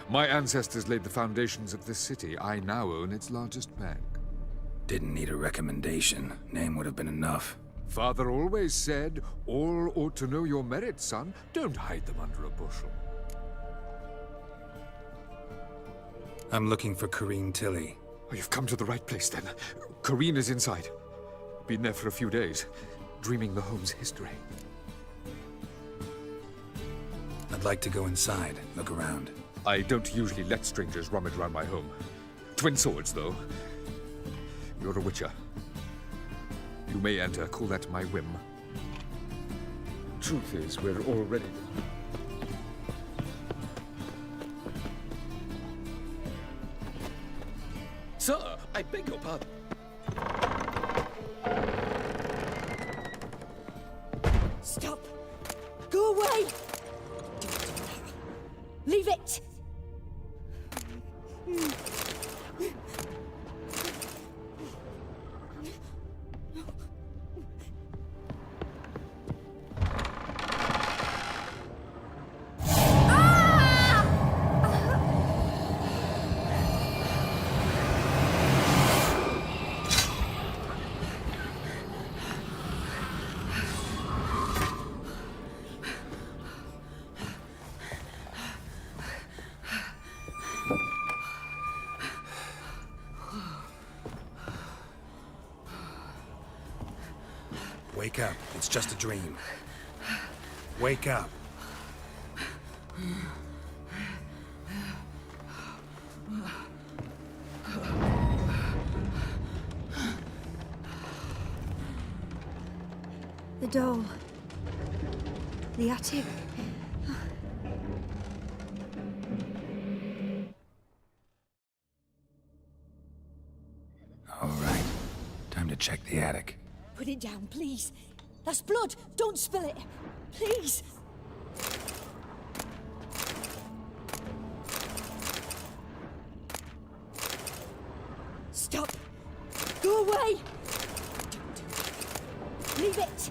My ancestors laid the foundations of this city. I now own its largest bank. Didn't need a recommendation. Name would have been enough. Father always said, all ought to know your merits, son. Don't hide them under a bushel. I'm looking for Corrine Tilly. Oh, you've come to the right place, then. Corrine is inside. Been there for a few days, dreaming the home's history. I'd like to go inside, look around. I don't usually let strangers rummage around my home. Twin swords, though. You're a witcher. You may enter, call that my whim. Truth is, we're already... Sir, I beg your pardon. Stop! Go away! Don't do that. Leave it! Wake up. It's just a dream. Wake up. The doll. The attic. All right. Time to check the attic. Put it down, please. That's blood. Don't spill it. Please. Stop. Go away. Don't do that. Leave it.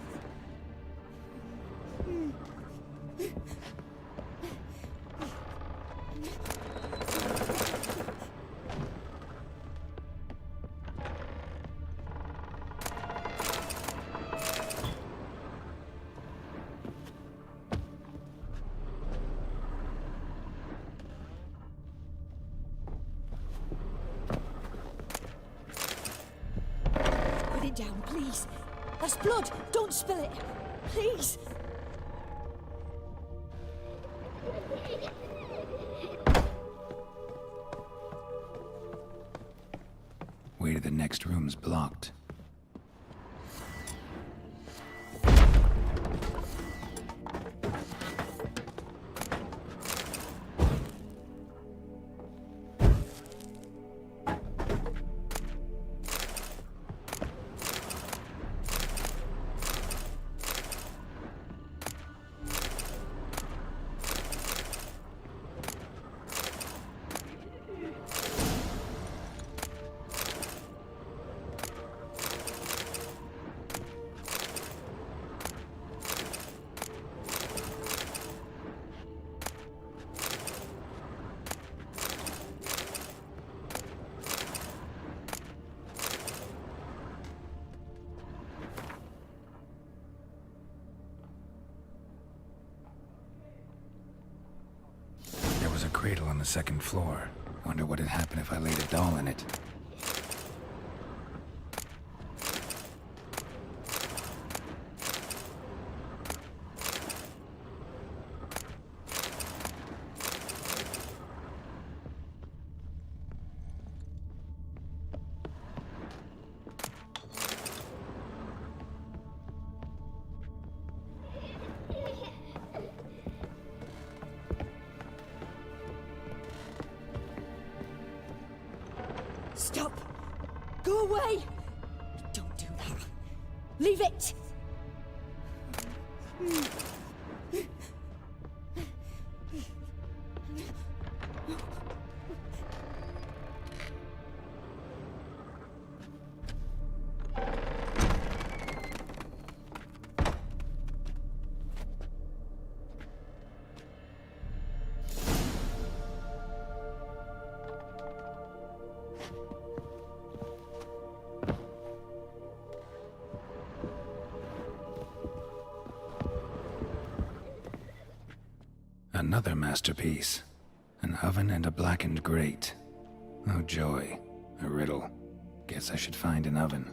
Put it down, please. That's blood. Don't spill it. Please. Way to the next room's blocked. There was a cradle on the second floor. Wonder what had happened if I laid a doll in it. Stop! Go away! Don't do that. Leave it! Another masterpiece. An oven and a blackened grate. Oh joy. A riddle. Guess I should find an oven.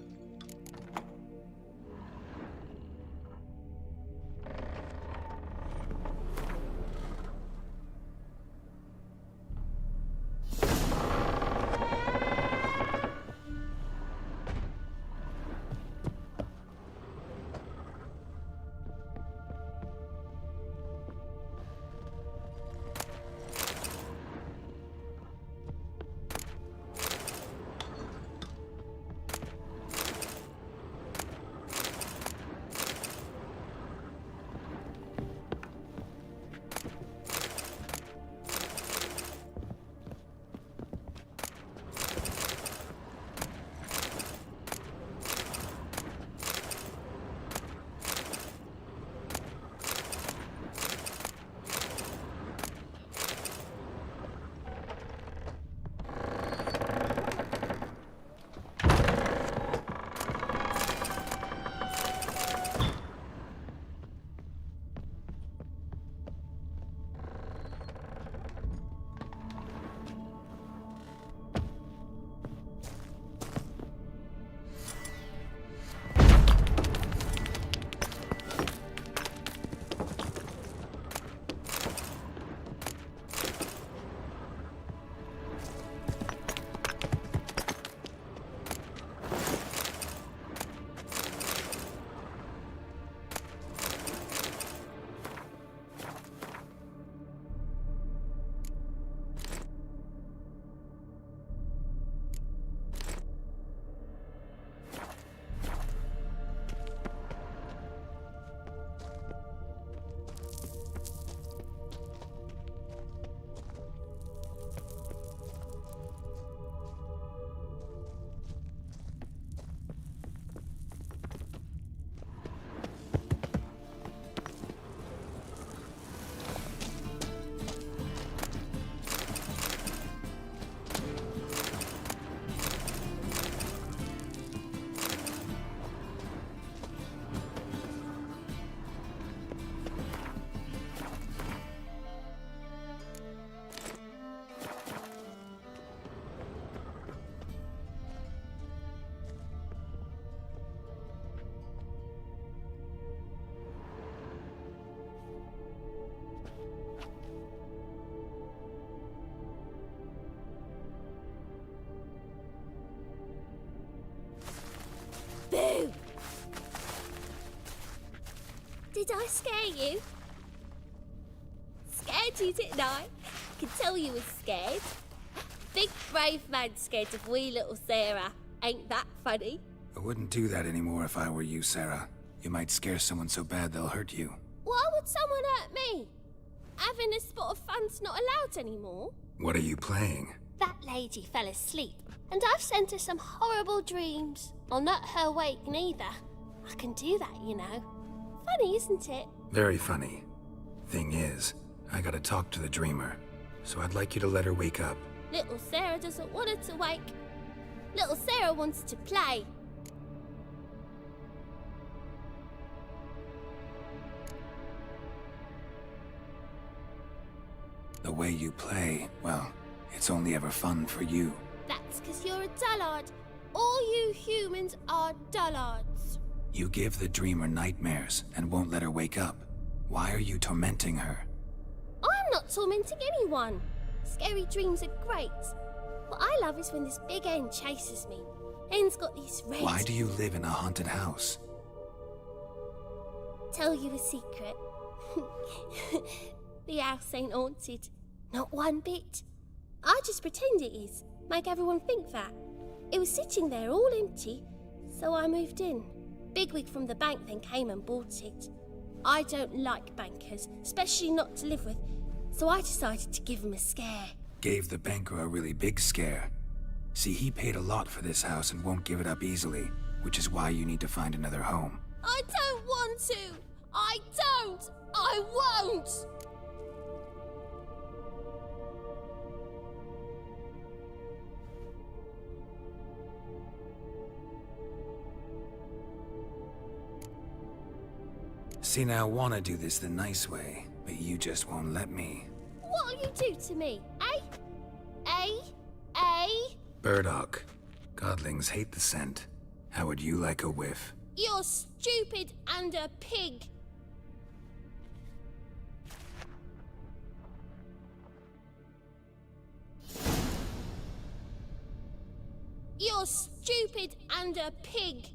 Did I scare you? Scared you, didn't I? Could tell you was scared. Big brave man scared of wee little Sarah. Ain't that funny? I wouldn't do that anymore if I were you, Sarah. You might scare someone so bad they'll hurt you. Why would someone hurt me? Having a spot of fun's not allowed anymore. What are you playing? That lady fell asleep, and I've sent her some horrible dreams. I'll not her wake neither. I can do that, you know. Funny, isn't it? Very funny. Thing is, I gotta talk to the dreamer, so I'd like you to let her wake up. Little Sarah doesn't want her to wake. Little Sarah wants to play. The way you play, well, it's only ever fun for you. That's because you're a dullard. All you humans are dullards. You give the dreamer nightmares and won't let her wake up. Why are you tormenting her? I'm not tormenting anyone. Scary dreams are great. What I love is when this big hen chases me. Hen's got these red... Why do you live in a haunted house? Tell you a secret. The house ain't haunted. Not one bit. I just pretend it is. Make everyone think that. It was sitting there all empty, so I moved in. Bigwig from the bank then came and bought it. I don't like bankers, especially not to live with, so I decided to give him a scare. Gave the banker a really big scare. See, he paid a lot for this house and won't give it up easily, which is why you need to find another home. I don't want to! I don't! I won't! See, now I want to do this the nice way, but you just won't let me. What'll you do to me, eh? Eh? Burdock. Godlings hate the scent. How would you like a whiff? You're stupid and a pig. You're stupid and a pig.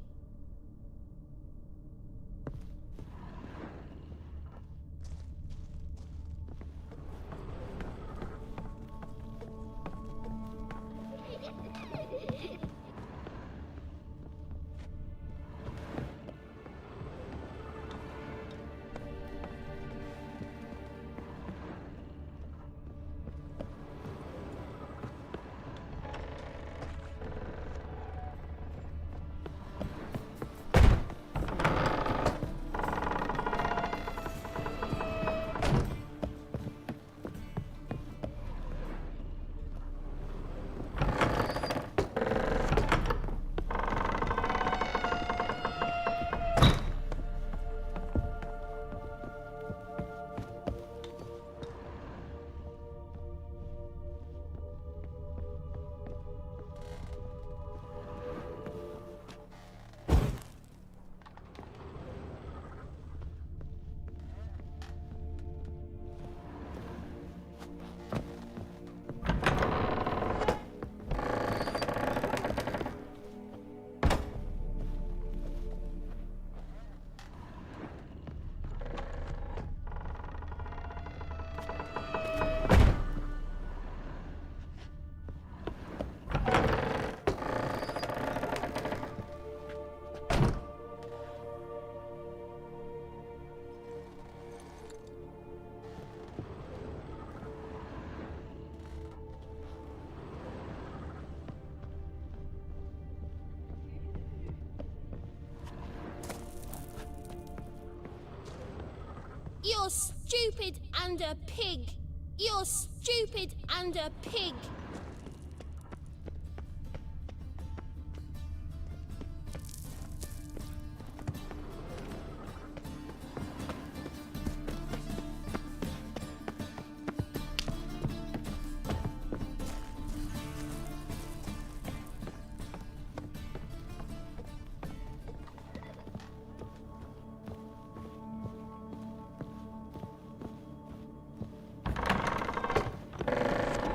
You're stupid and a pig. You're stupid and a pig.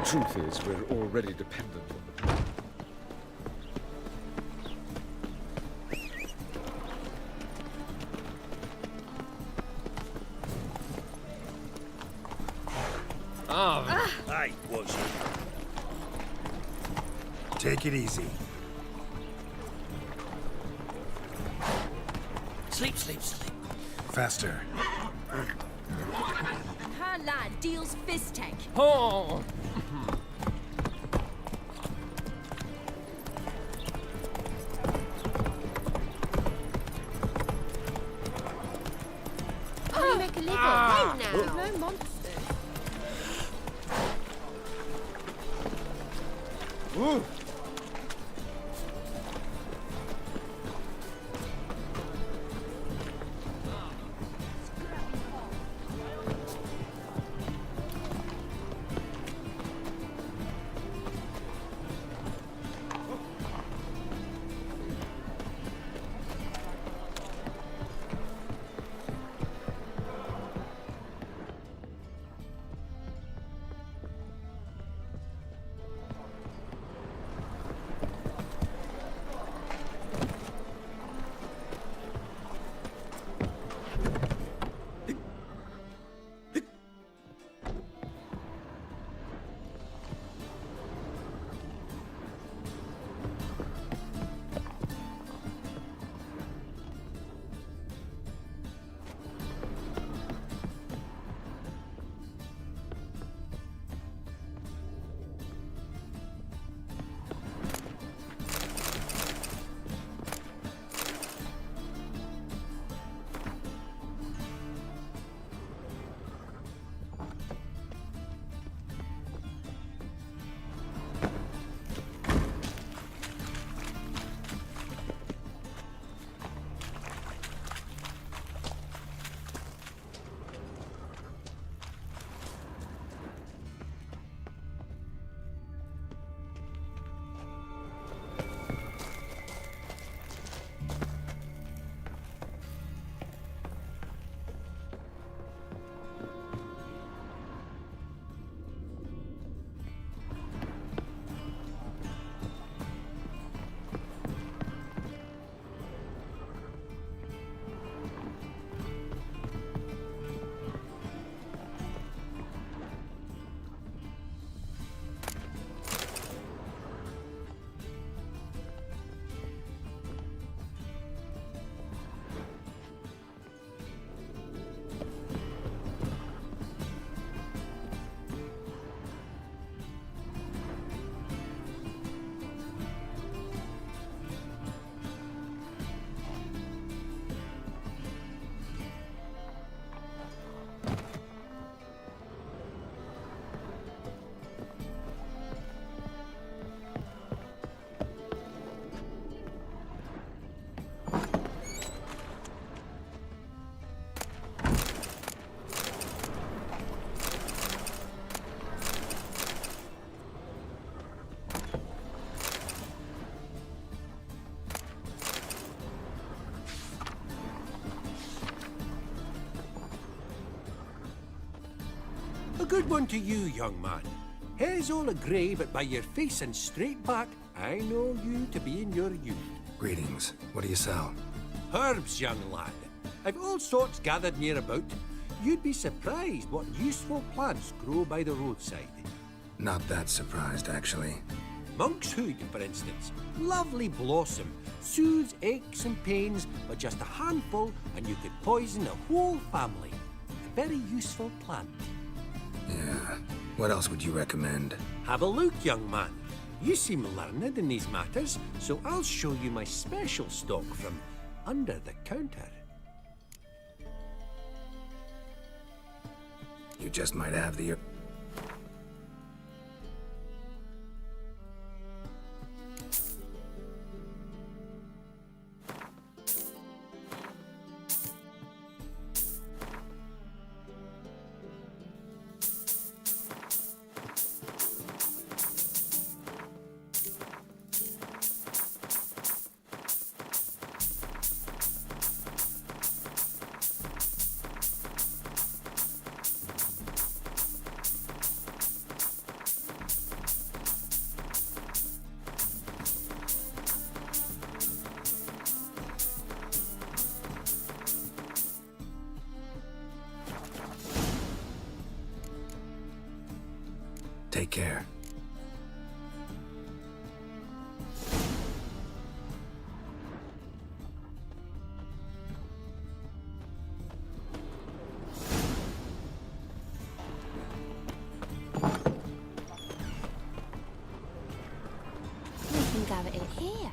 Truth is, we're already dependent on the... I was. Take it easy. Sleep, sleep, sleep. Faster. Her lad deals fist tank. Oh! Oh, you make a living. Hey now. No monster. Ooh. A good one to you, young man. Hair's all a grey, but by your face and straight back, I know you to be in your youth. Greetings. What do you sell? Herbs, young lad. I've all sorts gathered near about. You'd be surprised what useful plants grow by the roadside. Not that surprised, actually. Monk's hood, for instance. Lovely blossom. Soothes aches and pains, but just a handful and you could poison a whole family. A very useful plant. Yeah. What else would you recommend? Have a look, young man. You seem learned in these matters, so I'll show you my special stock from under the counter. You just might have the... Take care. We can go at it here.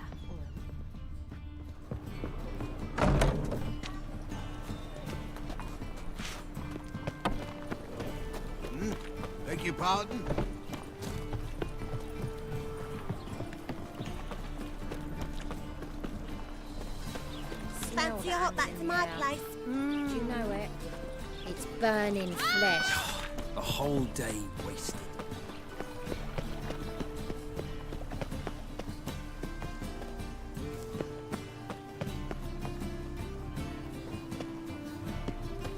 Beg your pardon? Fancy a hop back to my place? Do you know it? It's burning flesh. A whole day wasted.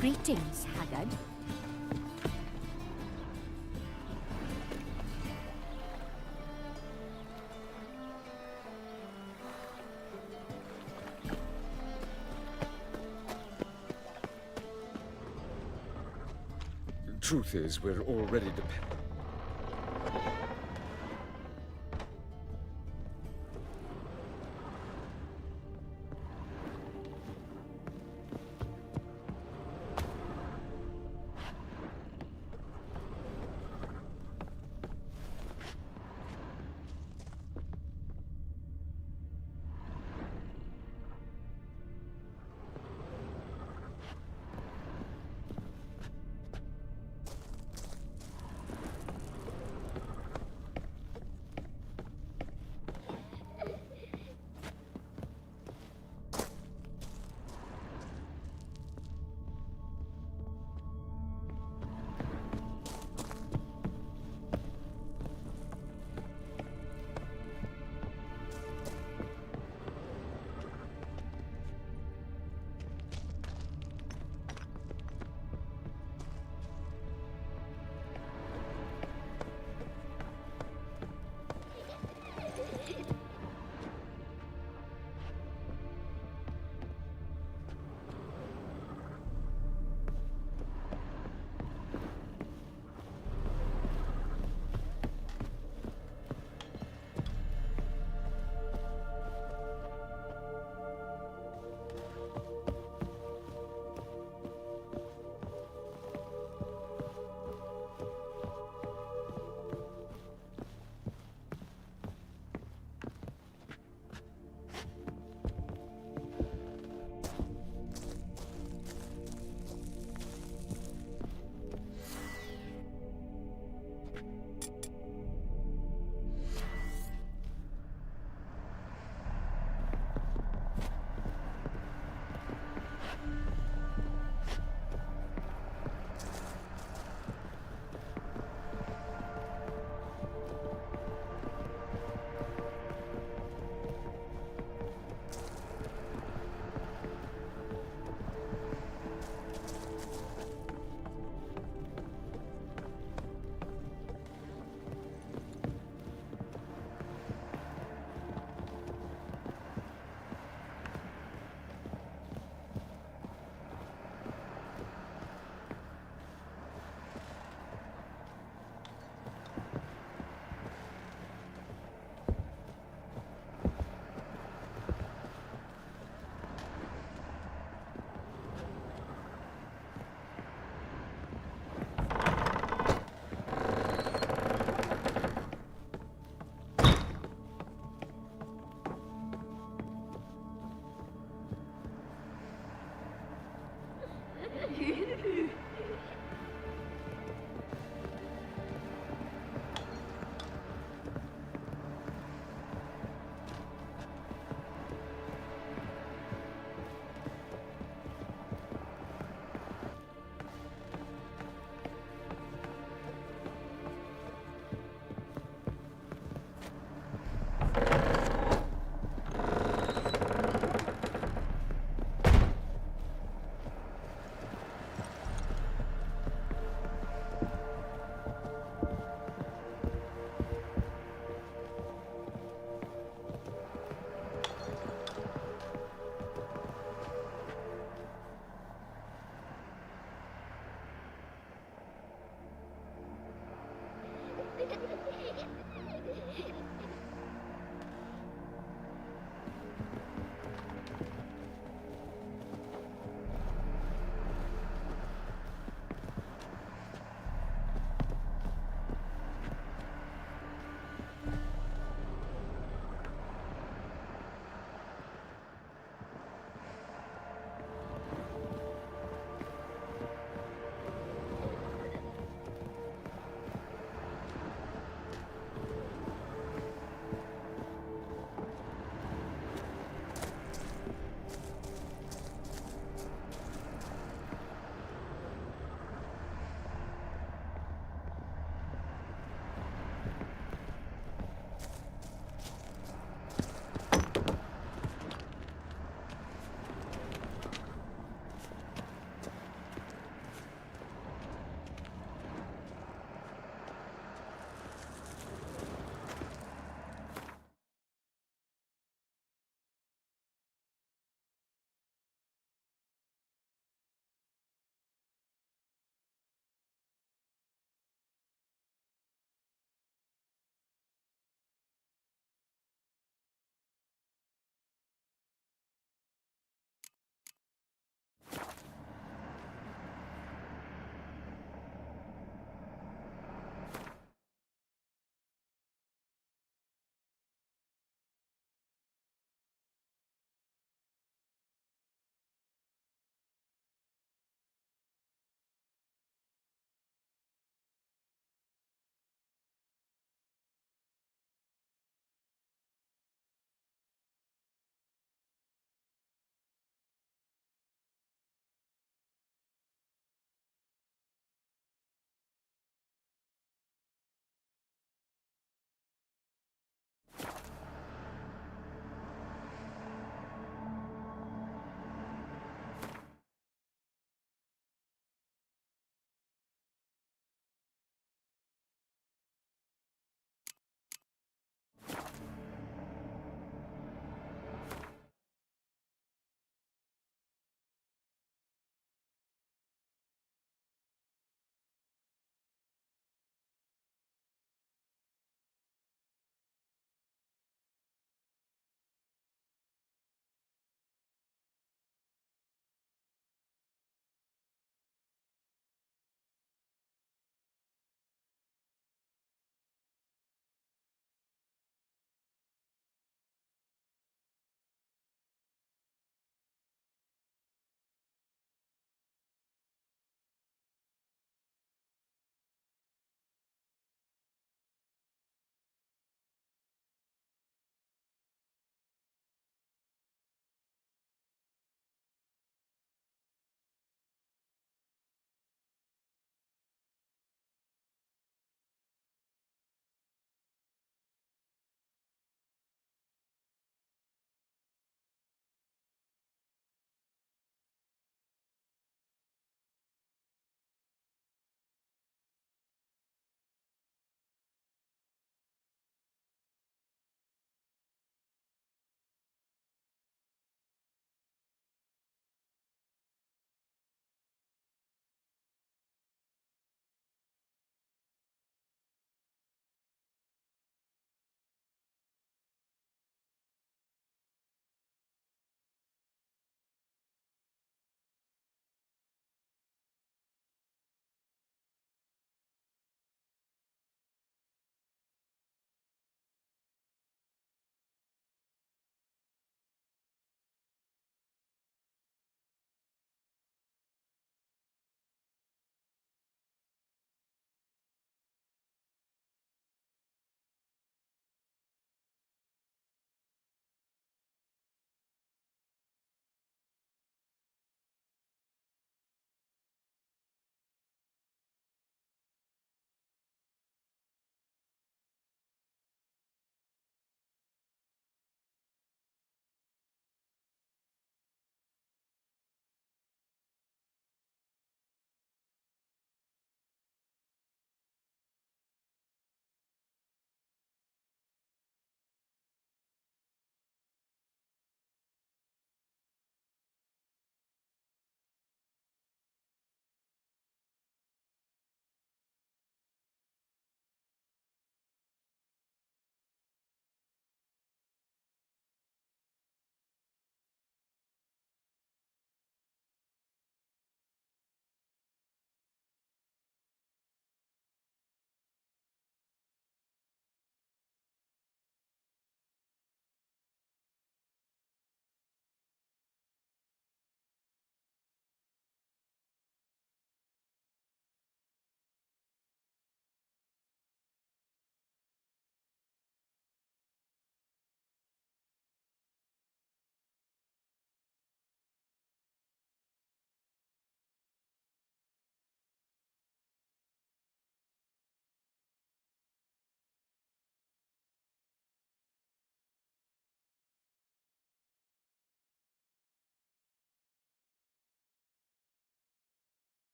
Greetings, Haggard. Truth is, we're already dependent.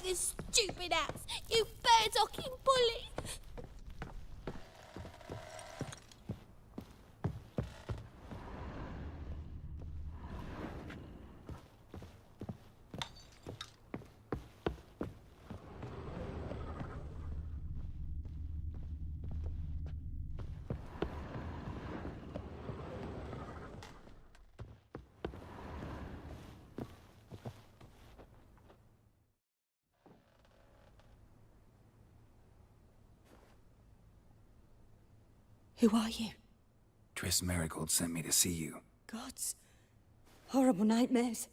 this stupid house, you bird-docking bully! Who are you? Triss Merigold sent me to see you. Gods. Horrible nightmares.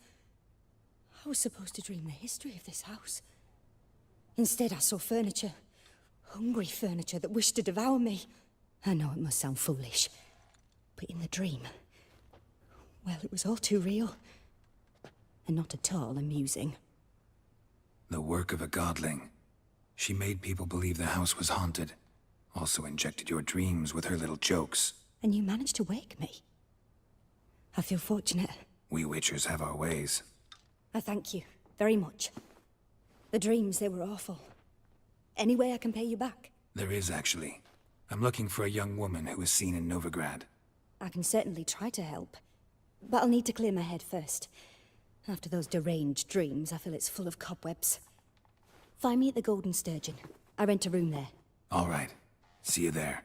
I was supposed to dream the history of this house. Instead, I saw furniture. Hungry furniture that wished to devour me. I know it must sound foolish, but in the dream, well, it was all too real. And not at all amusing. The work of a godling. She made people believe the house was haunted. Also injected your dreams with her little jokes. And you managed to wake me. I feel fortunate. We Witchers have our ways. I thank you very much. The dreams, they were awful. Any way I can pay you back? There is, actually. I'm looking for a young woman who was seen in Novigrad. I can certainly try to help. But I'll need to clear my head first. After those deranged dreams, I feel it's full of cobwebs. Find me at the Golden Sturgeon. I rent a room there. All right. See you there.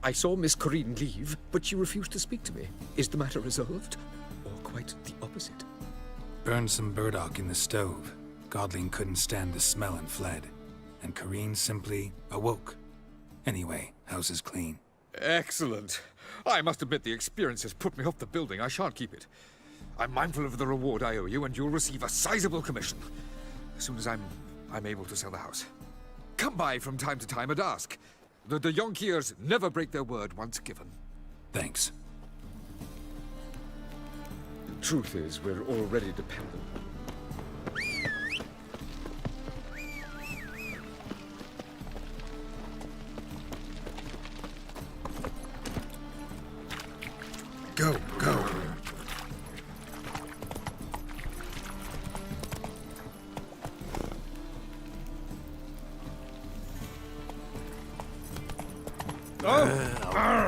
I saw Miss Corinne leave, but she refused to speak to me. Is the matter resolved? Or quite the opposite? Burned some burdock in the stove. Godling couldn't stand the smell and fled. And Corinne simply awoke. Anyway, house is clean. Excellent. I must admit the experience has put me off the building. I shan't keep it. I'm mindful of the reward I owe you, and you'll receive a sizable commission. As soon as I'm able to sell the house. Come by from time to time and ask. The de Jonkiers never break their word once given. Thanks. The truth is, we're already dependent. Go, go.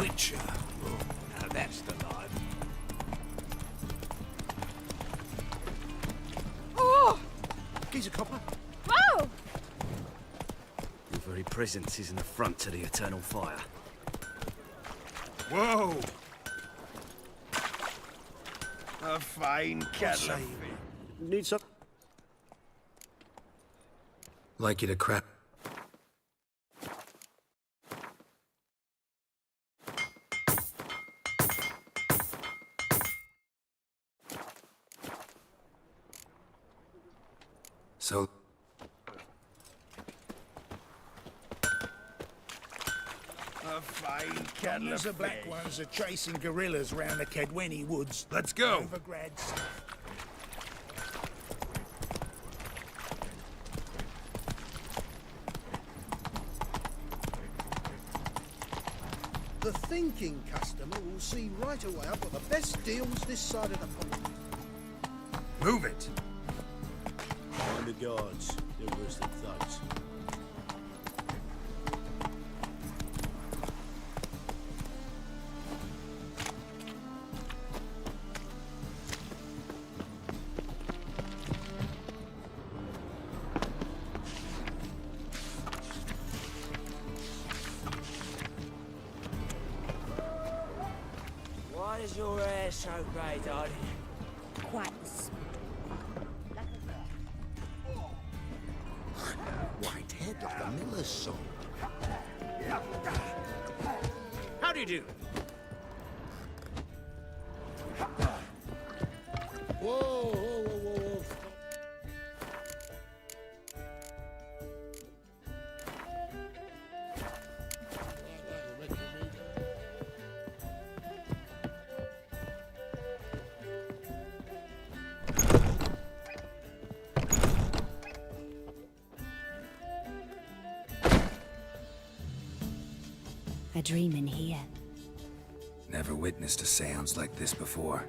Witcher. Now that's the life. Oh! Geezer copper. Whoa! Your very presence is an affront to the eternal fire. Whoa! A fine kettle. Need some. Like you to crap. So... A fine kettle These of are black fish. ones are chasing gorillas round the Kedweni woods. Let's go. Novigrad south. The thinking customer will see right away I've got the best deals this side of the pond. Move it! Mind the guards. They're worse than thugs. does your hair so grey, darling? Quite White head like a miller's son. How do you do? Whoa, whoa, whoa, whoa, whoa. a dream in here. Never witnessed a seance like this before,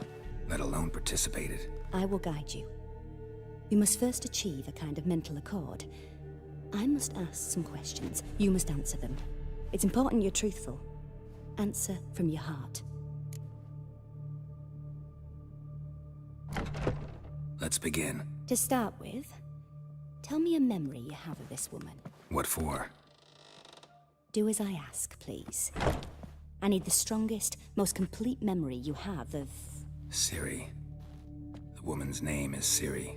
let alone participated. I will guide you. You must first achieve a kind of mental accord. I must ask some questions. You must answer them. It's important you're truthful. Answer from your heart. Let's begin. To start with, tell me a memory you have of this woman. What for? Do as I ask, please. I need the strongest, most complete memory you have of... Ciri. The woman's name is Ciri.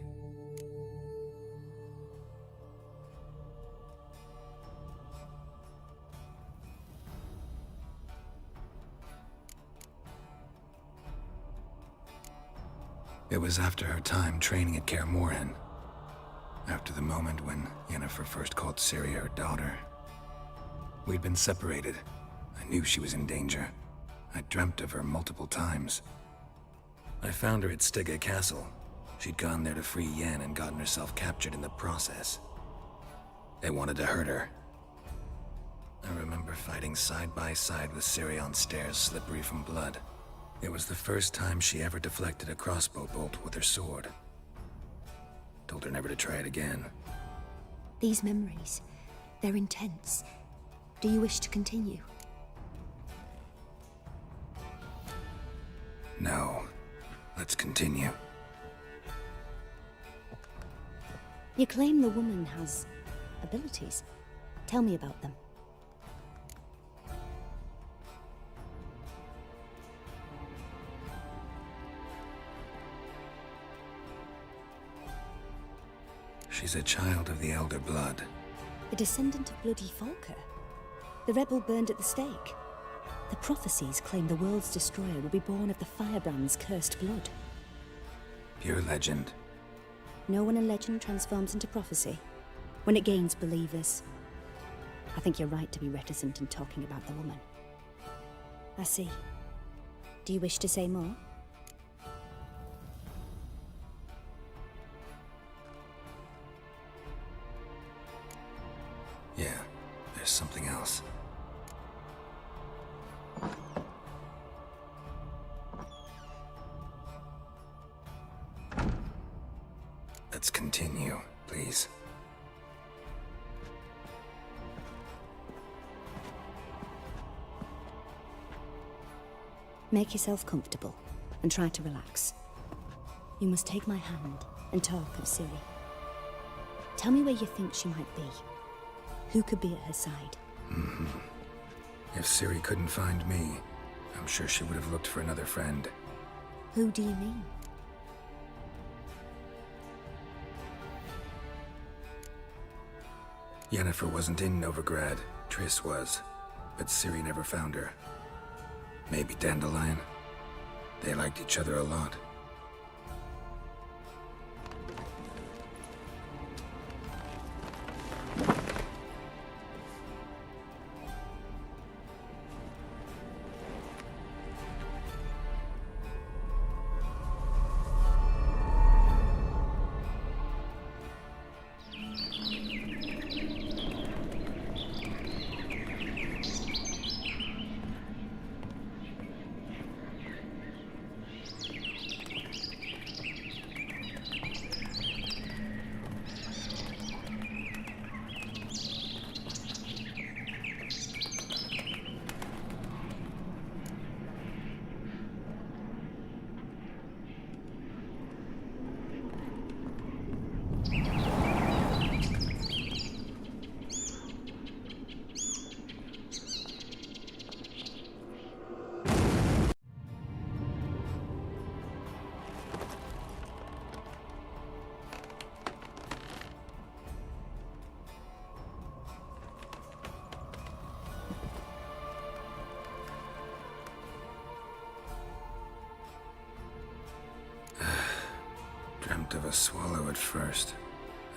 It was after her time training at Kaer Morhen. After the moment when Yennefer first called Ciri her daughter. We'd been separated. I knew she was in danger. I dreamt of her multiple times. I found her at Stygga Castle. She'd gone there to free Yen and gotten herself captured in the process. They wanted to hurt her. I remember fighting side by side with Ciri on stairs slippery from blood. It was the first time she ever deflected a crossbow bolt with her sword. Told her never to try it again. These memories, they're intense. Do you wish to continue? No. Let's continue. You claim the woman has abilities. Tell me about them. She's a child of the Elder Blood. A descendant of bloody Volker. The rebel burned at the stake. The prophecies claim the world's destroyer will be born of the Firebrand's cursed blood. Pure legend. Know when a legend transforms into prophecy? When it gains believers. I think you're right to be reticent in talking about the woman. I see. Do you wish to say more? Yeah, there's something else. Let's continue, please. Make yourself comfortable and try to relax. You must take my hand and talk of Ciri. Tell me where you think she might be. Who could be at her side? If Ciri couldn't find me, I'm sure she would have looked for another friend. Who do you mean? Yennefer wasn't in Novigrad. Triss was. But Ciri never found her. Maybe Dandelion? They liked each other a lot. dreamt of a swallow at first.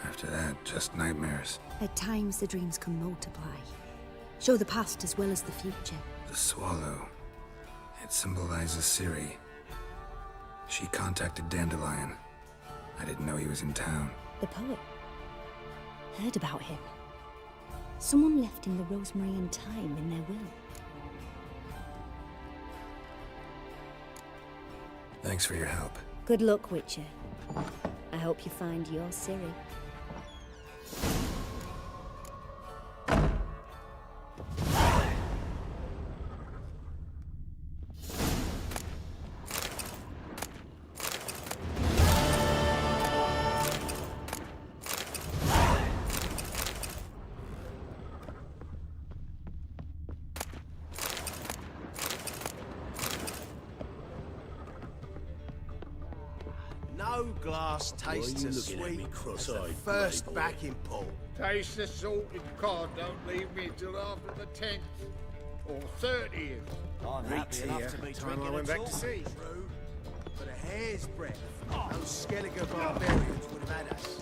After that, just nightmares. At times, the dreams can multiply. Show the past as well as the future. The swallow. It symbolizes Ciri. She contacted Dandelion. I didn't know he was in town. The poet. Heard about him. Someone left him the rosemary and thyme in their will. Thanks for your help. Good luck, Witcher. I hope you find your Ciri. No glass tastes as looking at me sweet as the cross-eyed, first playboy? backing pull. Taste the salted cod, don't leave me till after the 10th or 30th. I'm happy enough to be time I drinking went at back to all. sea. True, but a hair's breadth. Those Skellige barbarians would have had us.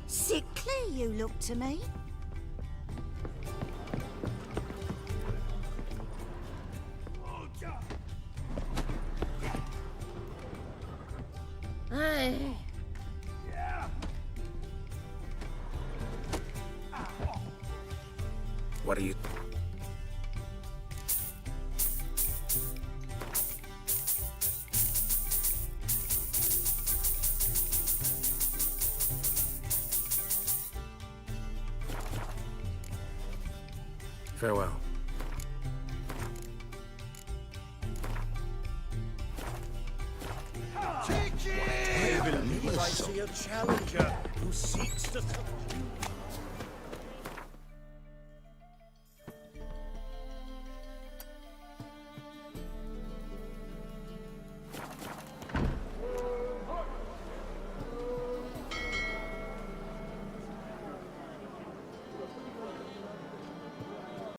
Sickly, you look to me. Aye. What are you... Farewell. I see a challenger who seeks to...